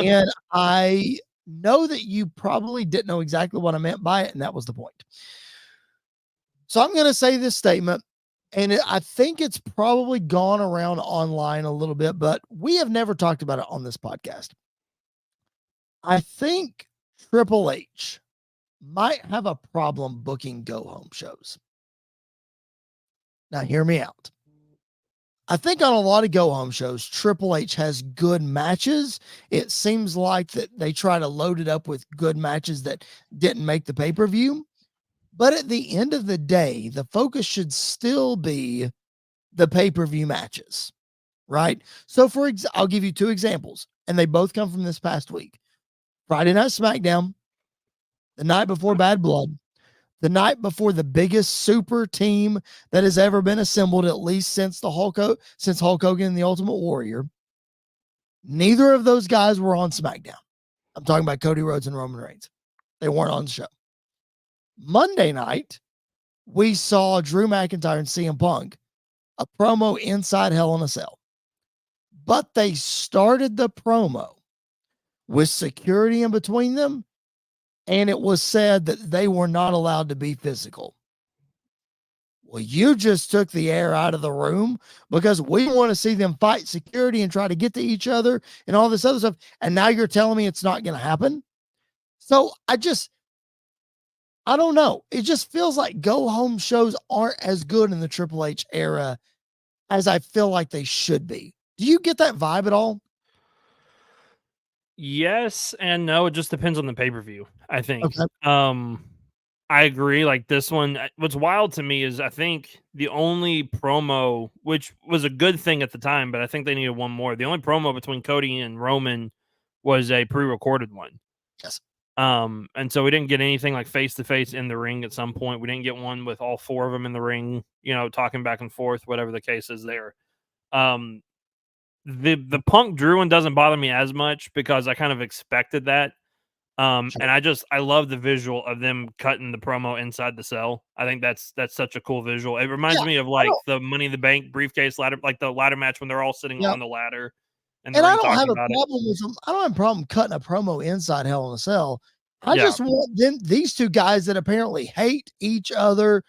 and I know that you probably didn't know exactly what I meant by it, and that was the point. So I'm going to say this statement, and I think it's probably gone around online a little bit, but we have never talked about it on this podcast. I think Triple H might have a problem booking go-home shows. Now, hear me out. I think on a lot of go-home shows, Triple H has good matches. It seems like that they try to load it up with good matches that didn't make the pay-per-view. But at the end of the day, the focus should still be the pay-per-view matches, right? So I'll give you 2 examples, and they both come from this past week. Friday Night SmackDown, the night before Bad Blood, the night before the biggest super team that has ever been assembled, at least since Hulk Hogan and the Ultimate Warrior. Neither of those guys were on SmackDown. I'm talking about Cody Rhodes and Roman Reigns. They weren't on the show. Monday night, we saw Drew McIntyre and CM Punk, a promo inside Hell in a Cell. But they started the promo with security in between them, and it was said that they were not allowed to be physical. Well, you just took the air out of the room because we want to see them fight security and try to get to each other and all this other stuff. And now you're telling me it's not going to happen. So I don't know. It just feels like go-home shows aren't as good in the Triple H era as I feel like they should be. Do you get that vibe at all?
Yes and no. It just depends on the pay-per-view, I think.
Okay.
I agree. Like this one, what's wild to me is I think the only promo, which was a good thing at the time, but I think they needed one more. The only promo between Cody and Roman was a pre-recorded one.
Yes.
And so we didn't get anything like face-to-face in the ring at some point. We didn't get one with all 4 of them in the ring, talking back and forth, whatever the case is there. The Punk Drew one doesn't bother me as much because I kind of expected that. And I love the visual of them cutting the promo inside the cell. I think that's such a cool visual. It reminds me of like the Money in the Bank briefcase ladder, like the ladder match when they're all sitting on the ladder.
And I don't have a problem with them. I don't have a problem cutting a promo inside Hell in a Cell. I just want these 2 guys that apparently hate each other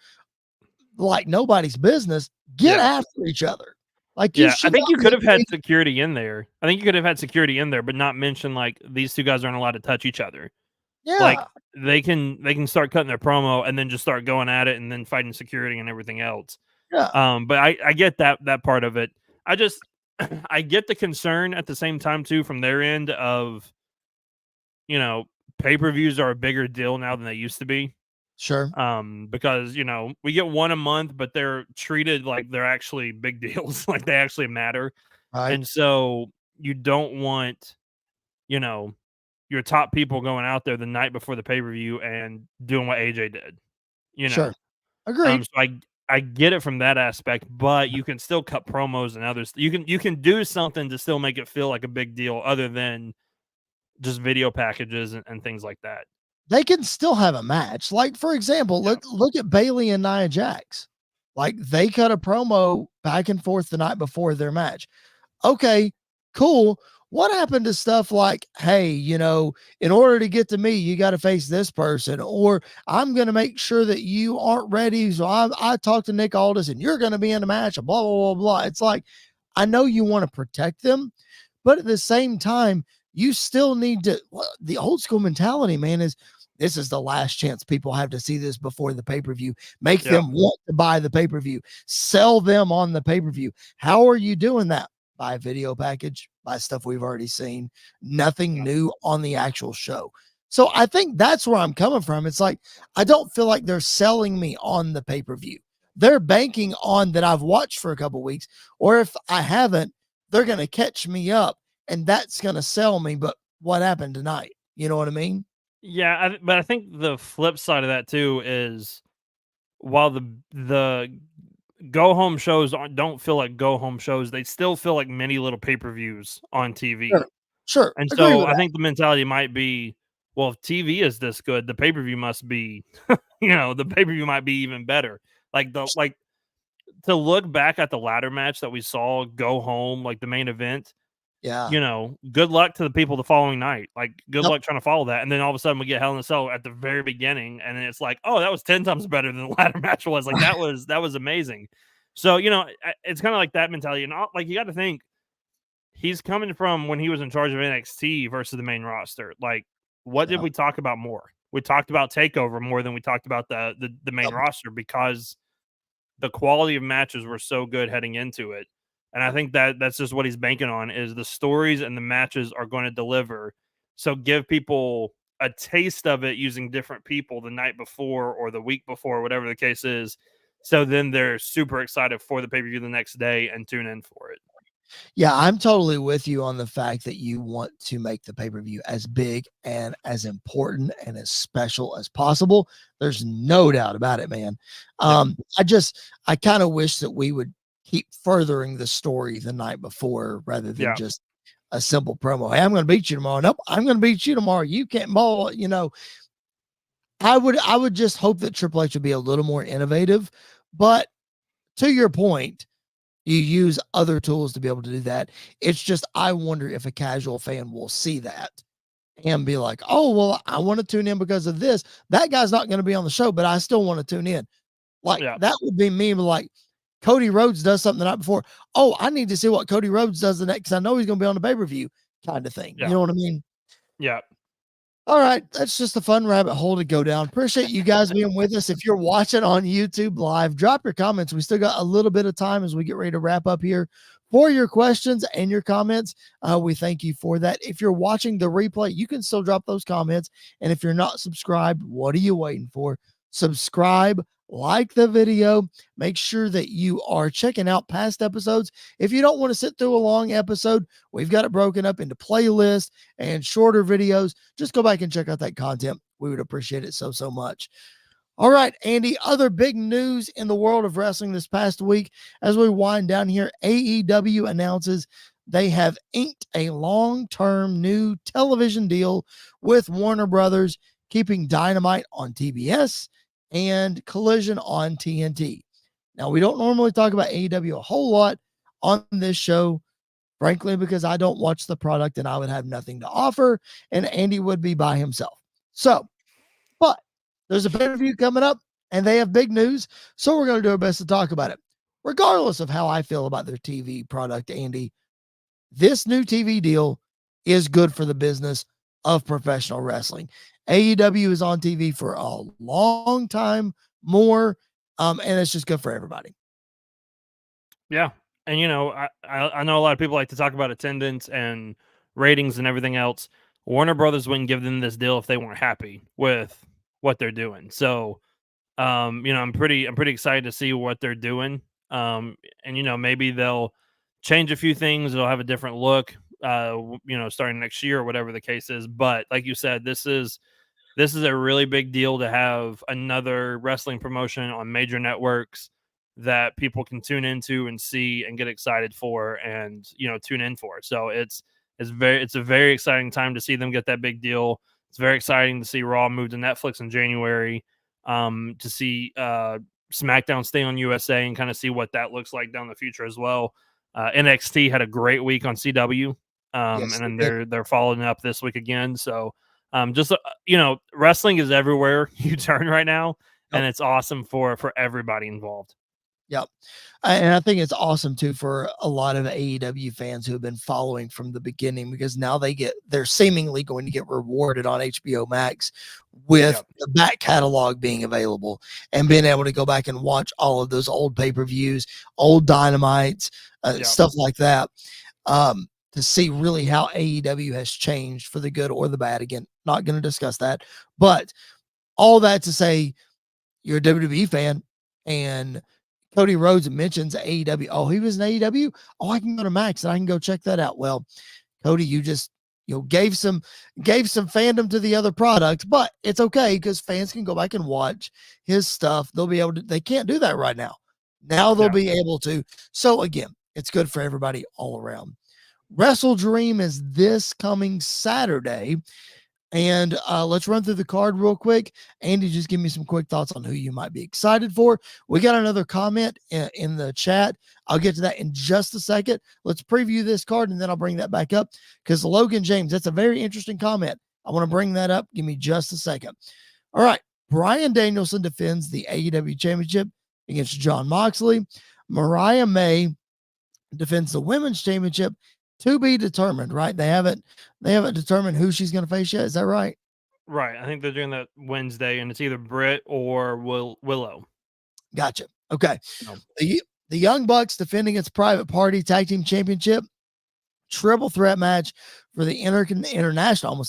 like nobody's business, get after each other. Like,
I think you could have had security in there. I think you could have had security in there, but not mention like these 2 guys aren't allowed to touch each other.
Yeah.
Like they can start cutting their promo and then just start going at it and then fighting security and everything else.
Yeah.
But I get that part of it. I get the concern at the same time too from their end of, pay-per-views are a bigger deal now than they used to be.
Sure.
Because we get one a month, but they're treated like they're actually big deals, like they actually matter.
Right.
And so you don't want, your top people going out there the night before the pay-per-view and doing what AJ did.
Sure. Agreed.
So I get it from that aspect, but you can still cut promos and others. You can do something to still make it feel like a big deal other than just video packages and things like that.
They can still have a match. Like, for example, look at Bayley and Nia Jax. Like, they cut a promo back and forth the night before their match. Okay, cool. what happened to stuff like, hey, in order to get to me, you got to face this person, or I'm going to make sure that you aren't ready. So I talked to Nick Aldis and you're going to be in the match, blah, blah, blah, blah. It's like, I know you want to protect them, but at the same time, you still need to, the old school mentality, man, is this is the last chance people have to see this before the pay-per-view. Make them want to buy the pay-per-view, sell them on the pay-per-view. How are you doing that? Buy a video package, buy stuff we've already seen, nothing new on the actual show. So I think that's where I'm coming from. It's like, I don't feel like they're selling me on the pay-per-view. They're banking on that I've watched for a couple weeks, or if I haven't, they're going to catch me up and that's going to sell me. But what happened tonight? You know what I mean?
Yeah, but I think the flip side of that too is while the go home shows don't feel like go home shows, they still feel like many little pay-per-views on TV.
Sure.
And
Agree
so
with
I
that.
think the mentality might be, well, if TV is this good, the pay-per-view must be, the pay-per-view might be even better. Like to look back at the ladder match that we saw go home, like the main event,
Yeah.
Good luck to the people the following night. Like, good
Yep.
luck trying to follow that. And then all of a sudden we get Hell in a Cell at the very beginning, and it's like, oh, that was 10 times better than the ladder match was. Like, that was amazing. So, it's kind of like that mentality. And like, you got to think he's coming from when he was in charge of NXT versus the main roster. Like, what did we talk about more? We talked about TakeOver more than we talked about the main roster, because the quality of matches were so good heading into it. And I think that's just what he's banking on, is the stories and the matches are going to deliver. So give people a taste of it using different people the night before or the week before, whatever the case is. So then they're super excited for the pay-per-view the next day and tune in for it.
Yeah, I'm totally with you on the fact that you want to make the pay-per-view as big and as important and as special as possible. There's no doubt about it, man. I kind of wish that we would keep furthering the story the night before rather than just a simple promo. Hey, I'm going to beat you tomorrow. Nope, I'm going to beat you tomorrow. You can't ball, I would just hope that Triple H would be a little more innovative, but to your point, you use other tools to be able to do that. It's just, I wonder if a casual fan will see that and be like, oh, well, I want to tune in because of this. That guy's not going to be on the show, but I still want to tune in. Like, that would be me. Like, Cody Rhodes does something the night before. Oh, I need to see what Cody Rhodes does the next, because I know he's going to be on the pay-per-view kind of thing. You know what I mean?
Yeah.
All right, that's just a fun rabbit hole to go down. Appreciate you guys being with us. If you're watching on YouTube Live, drop your comments. We still got a little bit of time as we get ready to wrap up here for your questions and your comments. We thank you for that. If you're watching the replay, you can still drop those comments. And if you're not subscribed, what are you waiting for? Subscribe, like the video, make sure that you are checking out past episodes. If you don't want to sit through a long episode, we've got it broken up into playlists and shorter videos. Just go back and check out that content. We would appreciate it so much. All right, Andy, other big news in the world of wrestling this past week as we wind down here. AEW announces they have inked a long-term new television deal with Warner Brothers, keeping Dynamite on TBS and Collision on TNT. Now, we don't normally talk about AEW a whole lot on this show, frankly, because I don't watch the product and I would have nothing to offer, and Andy would be by himself. So, but there's a pay-per-view coming up and they have big news, so we're going to do our best to talk about it. Regardless of how I feel about their TV product, Andy, this new TV deal is good for the business of professional wrestling. AEW is on TV for a long time more, and it's just good for everybody.
Yeah. And, I know a lot of people like to talk about attendance and ratings and everything else. Warner Brothers wouldn't give them this deal if they weren't happy with what they're doing. So, I'm pretty excited to see what they're doing. And, maybe they'll change a few things. It'll have a different look, starting next year or whatever the case is. But like you said, this is a really big deal to have another wrestling promotion on major networks that people can tune into and see and get excited for and, tune in for. So it's a very exciting time to see them get that big deal. It's very exciting to see Raw move to Netflix in January, to see SmackDown stay on USA and kind of see what that looks like down the future as well. NXT had a great week on CW.
Yes,
and then
they did.
they're following up this week again. So just wrestling is everywhere you turn right now,
Yep.
and it's awesome for everybody involved.
Yep. And I think it's awesome too for a lot of AEW fans who have been following from the beginning, because now they're seemingly going to get rewarded on HBO Max with
Yep.
the back catalog being available and being able to go back and watch all of those old pay-per-views, old Dynamites,
Yep.
stuff like that. To see really how AEW has changed for the good or the bad. Again, not going to discuss that, but all that to say, you're a WWE fan and Cody Rhodes mentions AEW. Oh, he was in AEW. Oh, I can go to Max and I can go check that out. Well, Cody, you just gave some fandom to the other product, but it's okay because fans can go back and watch his stuff. They'll be able to. They can't do that right now. Now they'll be able to. So again, it's good for everybody all around. Wrestle Dream is this coming Saturday. And let's run through the card real quick. Andy, just give me some quick thoughts on who you might be excited for. We got another comment in the chat. I'll get to that in just a second. Let's preview this card, and then I'll bring that back up because Logan James, that's a very interesting comment. I want to bring that up. Give me just a second. All right. Bryan Danielson defends the AEW Championship against Jon Moxley. Mariah May defends the Women's Championship. To be determined, right? They haven't determined who she's going to face yet. Is that right?
Right. I think they're doing that Wednesday, and it's either Britt or Willow.
Gotcha. Okay. No. The Young Bucks defending its Private Party Tag Team Championship. Triple threat match for the International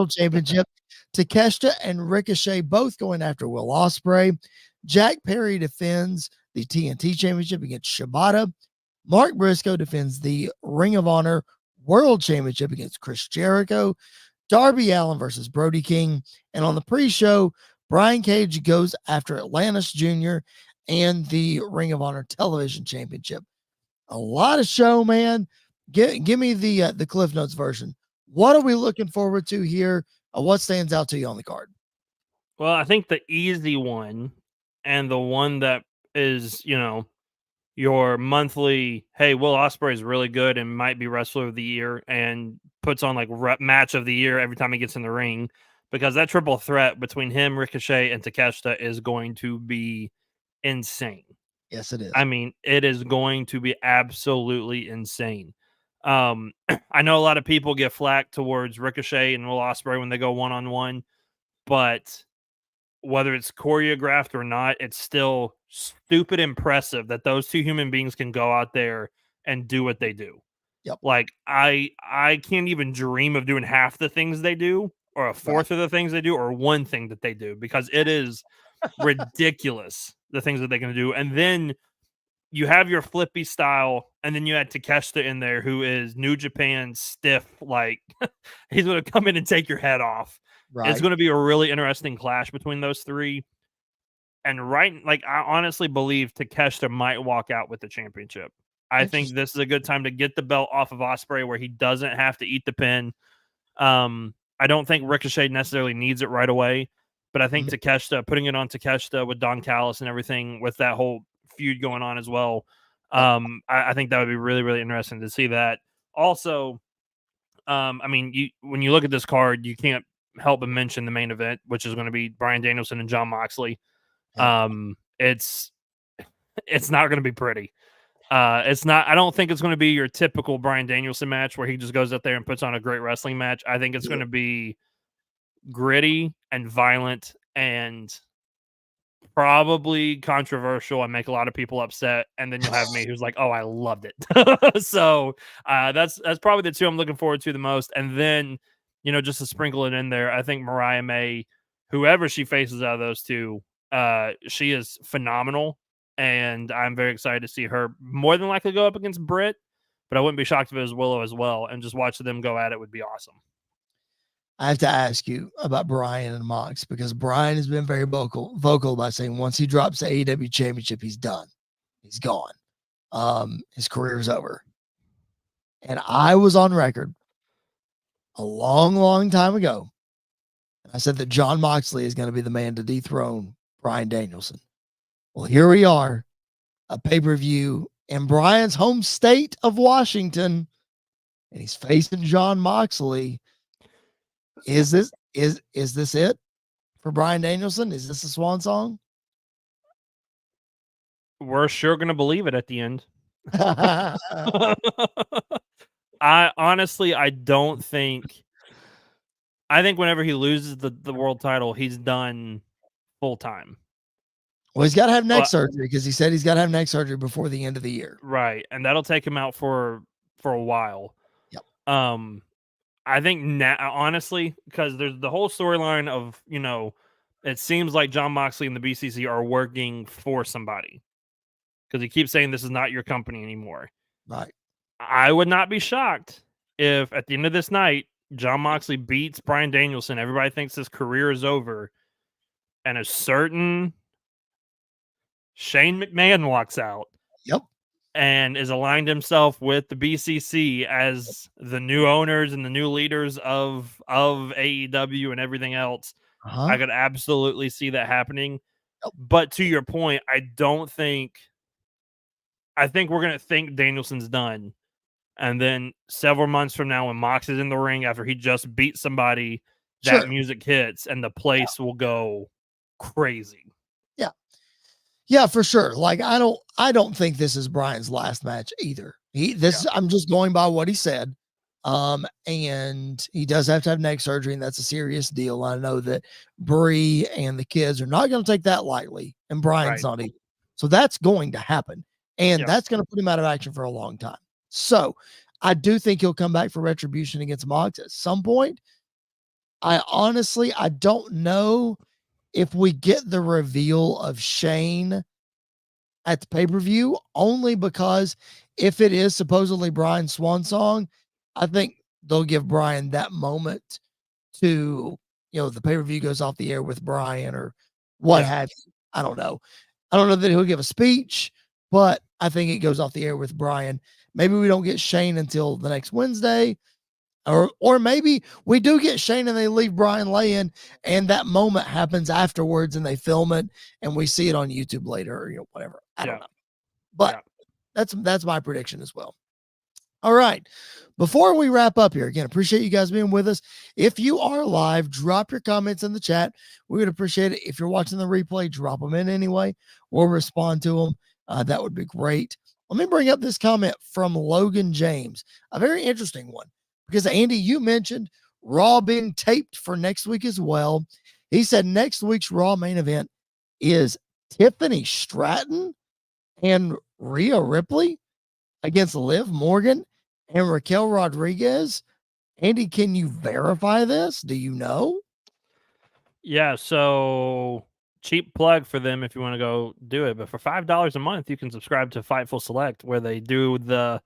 Championship. Takeshita and Ricochet both going after Will Ospreay. Jack Perry defends the TNT Championship against Shibata. Mark Briscoe defends the Ring of Honor World Championship against Chris Jericho. Darby Allin versus Brody King. And on the pre-show, Brian Cage goes after Atlantis Jr. and the Ring of Honor Television Championship. A lot of show, man. Give me the Cliff Notes version. What are we looking forward to here? What stands out to you on the card?
Well, I think the easy one and the one that is, your monthly, hey, Will Ospreay is really good and might be wrestler of the year and puts on like match of the year every time he gets in the ring, because that triple threat between him, Ricochet, and Takeshita is going to be insane.
Yes, it is.
I mean, it is going to be absolutely insane. I know a lot of people get flack towards Ricochet and Will Ospreay when they go one-on-one, but whether it's choreographed or not, it's still stupid impressive that those two human beings can go out there and do what they do.
Yep.
Like I can't even dream of doing half the things they do, or a fourth of the things they do, or one thing that they do, because it is ridiculous the things that they can do. And then you have your flippy style, and then you add Takeshita in there, who is New Japan stiff. Like he's going to come in and take your head off. Right. It's going to be a really interesting clash between those three. And I honestly believe Takeshita might walk out with the championship. I think this is a good time to get the belt off of Ospreay where he doesn't have to eat the pin. I don't think Ricochet necessarily needs it right away, but I think Takeshita, putting it on Takeshita with Don Callis and everything, with that whole feud going on as well, I think that would be really, really interesting to see that. Also, when you look at this card, you can't help but mention the main event, which is going to be Bryan Danielson and Jon Moxley. It's not going to be pretty. It's not. I don't think it's going to be your typical Bryan Danielson match where he just goes out there and puts on a great wrestling match. I think it's going to be gritty and violent and probably controversial and make a lot of people upset. And then you'll have me who's like, "Oh, I loved it." So that's probably the two I'm looking forward to the most. And then, just to sprinkle it in there, I think Mariah May, whoever she faces out of those two, she is phenomenal. And I'm very excited to see her more than likely go up against Britt, but I wouldn't be shocked if it was Willow as well. And just watching them go at it would be awesome.
I have to ask you about Bryan and Mox, because Bryan has been very vocal about saying once he drops the AEW championship, he's done. He's gone. His career is over. And I was on record a long, long time ago. I said that Jon Moxley is going to be the man to dethrone Bryan Danielson. Well, here we are, a pay-per-view in Bryan's home state of Washington. and he's facing Jon Moxley. Is this it for Bryan Danielson? Is this a swan song?
We're sure gonna believe it at the end. I don't think. I think whenever he loses the world title, he's done full time.
Well, he's got to have neck surgery because he said he's got to have neck surgery before the end of the year.
Right, and that'll take him out for a while.
Yep.
I think honestly, because there's the whole storyline of, it seems like Jon Moxley and the BCC are working for somebody because he keeps saying this is not your company anymore.
Right.
I would not be shocked if at the end of this night, Jon Moxley beats Bryan Danielson. Everybody thinks his career is over, and a certain Shane McMahon walks out.
Yep.
And is aligned himself with the BCC as the new owners and the new leaders of AEW and everything else. I could absolutely see that happening.
Yep.
But to your point, I think we're going to think Danielson's done. And then several months from now, when Mox is in the ring after he just beat somebody, that music hits and the place will go crazy.
Yeah. Yeah, for sure. Like, I don't think this is Bryan's last match either. I'm just going by what he said. And he does have to have neck surgery, and that's a serious deal. I know that Brie and the kids are not going to take that lightly, and Bryan's not either. So that's going to happen. And that's going to put him out of action for a long time. So I do think he'll come back for retribution against Mox at some point. I don't know if we get the reveal of Shane at the pay-per-view, only because if it is supposedly Bryan's swan song, I think they'll give Bryan that moment to, the pay-per-view goes off the air with Bryan or what have you. I don't know. I don't know that he'll give a speech, but I think it goes off the air with Bryan. Maybe we don't get Shane until the next Wednesday. Or maybe we do get Shane and they leave Bryan laying, and that moment happens afterwards and they film it and we see it on YouTube later or whatever. I don't know. But that's my prediction as well. All right. Before we wrap up here, again, appreciate you guys being with us. If you are live, drop your comments in the chat. We would appreciate it. If you're watching the replay, drop them in anyway. We'll respond to them. That would be great. Let me bring up this comment from Logan James, a very interesting one. Because, Andy, you mentioned Raw being taped for next week as well. He said next week's Raw main event is Tiffany Stratton and Rhea Ripley against Liv Morgan and Raquel Rodriguez. Andy, can you verify this? Do you know?
Yeah, so cheap plug for them if you want to go do it. But for $5 a month, you can subscribe to Fightful Select, where they do the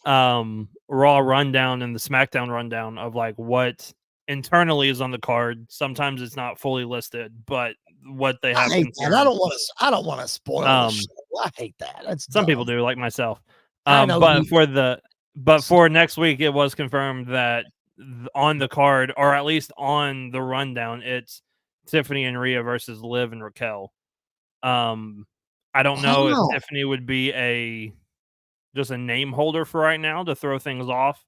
Raw rundown and the SmackDown rundown of like what internally is on the card. Sometimes it's not fully listed, but what they have.
I hate that. I don't want to spoil the show. I hate that. That's
some
dumb.
people do, like myself. But for next week, it was confirmed that on the card, or at least on the rundown, it's Tiffany and Rhea versus Liv and Raquel. I don't know if Tiffany would be just a name holder for right now to throw things off,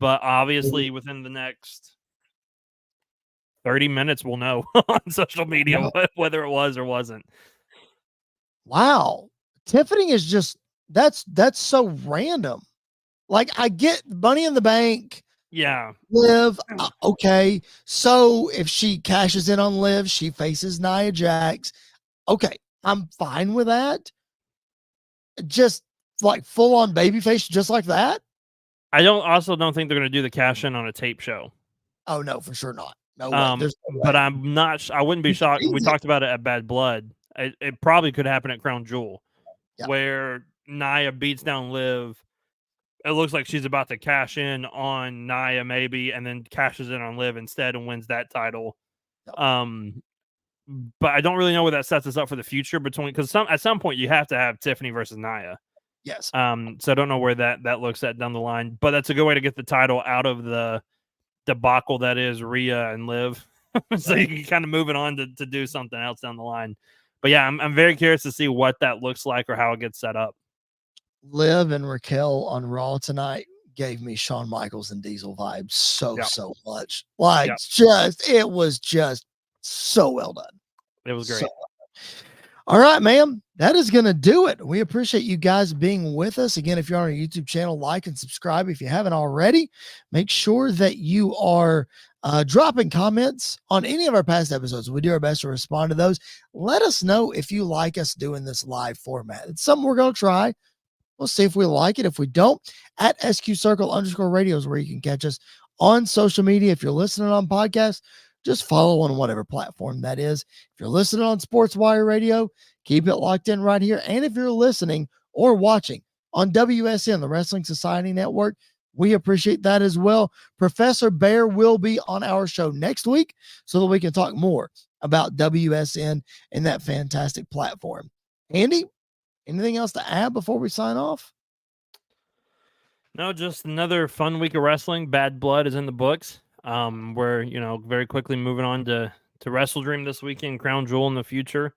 but obviously within the next 30 minutes, we'll know on social media whether it was or wasn't.
Wow. Tiffany is just, that's so random. Like, I get Money in the Bank.
Yeah.
Liv. Okay. So if she cashes in on Liv, she faces Nia Jax. Okay. I'm fine with that. Just like full on babyface, just like that.
I don't think they're going to do the cash in on a tape show.
Oh no, for sure not. No
way. But I'm not. I wouldn't be shocked. We talked about it at Bad Blood. It probably could happen at Crown Jewel, where Nia beats down Liv. It looks like she's about to cash in on Nia, maybe, and then cashes in on Liv instead and wins that title. But I don't really know where that sets us up for the future because at some point you have to have Tiffany versus Nia.
Yes.
So I don't know where that looks at down the line, but that's a good way to get the title out of the debacle that is Rhea and Liv. So you can kind of move it on to do something else down the line. But yeah, I'm very curious to see what that looks like or how it gets set up.
Liv and Raquel on Raw tonight. gave me Shawn Michaels and Diesel vibes so much.
Yep.
It was just so well done.
It was great.
All right, ma'am. That is going to do it. We appreciate you guys being with us. Again, if you're on our YouTube channel, like and subscribe. If you haven't already, make sure that you are dropping comments on any of our past episodes. We do our best to respond to those. Let us know if you like us doing this live format. It's something we're going to try. We'll see if we like it. If we don't, at SQ_radio is where you can catch us on social media. If you're listening on podcasts, just follow on whatever platform that is. If you're listening on Sports Wire Radio, keep it locked in right here. And if you're listening or watching on WSN, the Wrestling Society Network, we appreciate that as well. Professor Bear will be on our show next week so that we can talk more about WSN and that fantastic platform. Andy, anything else to add before we sign off?
No, just another fun week of wrestling. Bad Blood is in the books. We're, very quickly moving on to Wrestle Dream this weekend, Crown Jewel in the future.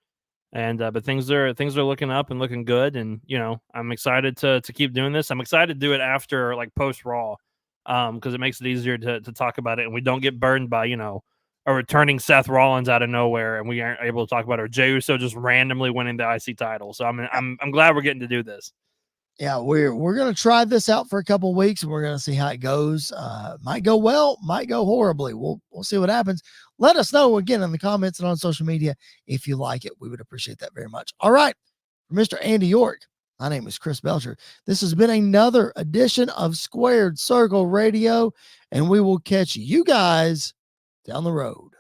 And, but things are looking up and looking good. And, I'm excited to keep doing this. I'm excited to do it after like post Raw, because it makes it easier to talk about it. And we don't get burned by, a returning Seth Rollins out of nowhere. And we aren't able to talk about it. Or Jey Uso just randomly winning the IC title. So I'm glad we're getting to do this.
Yeah, we're going to try this out for a couple of weeks and we're going to see how it goes. Might go well, might go horribly. We'll see what happens. Let us know again in the comments and on social media if you like it. We would appreciate that very much. All right. For Mr. Andy York, my name is Chris Belcher. This has been another edition of Squared Circle Radio, and we will catch you guys down the road.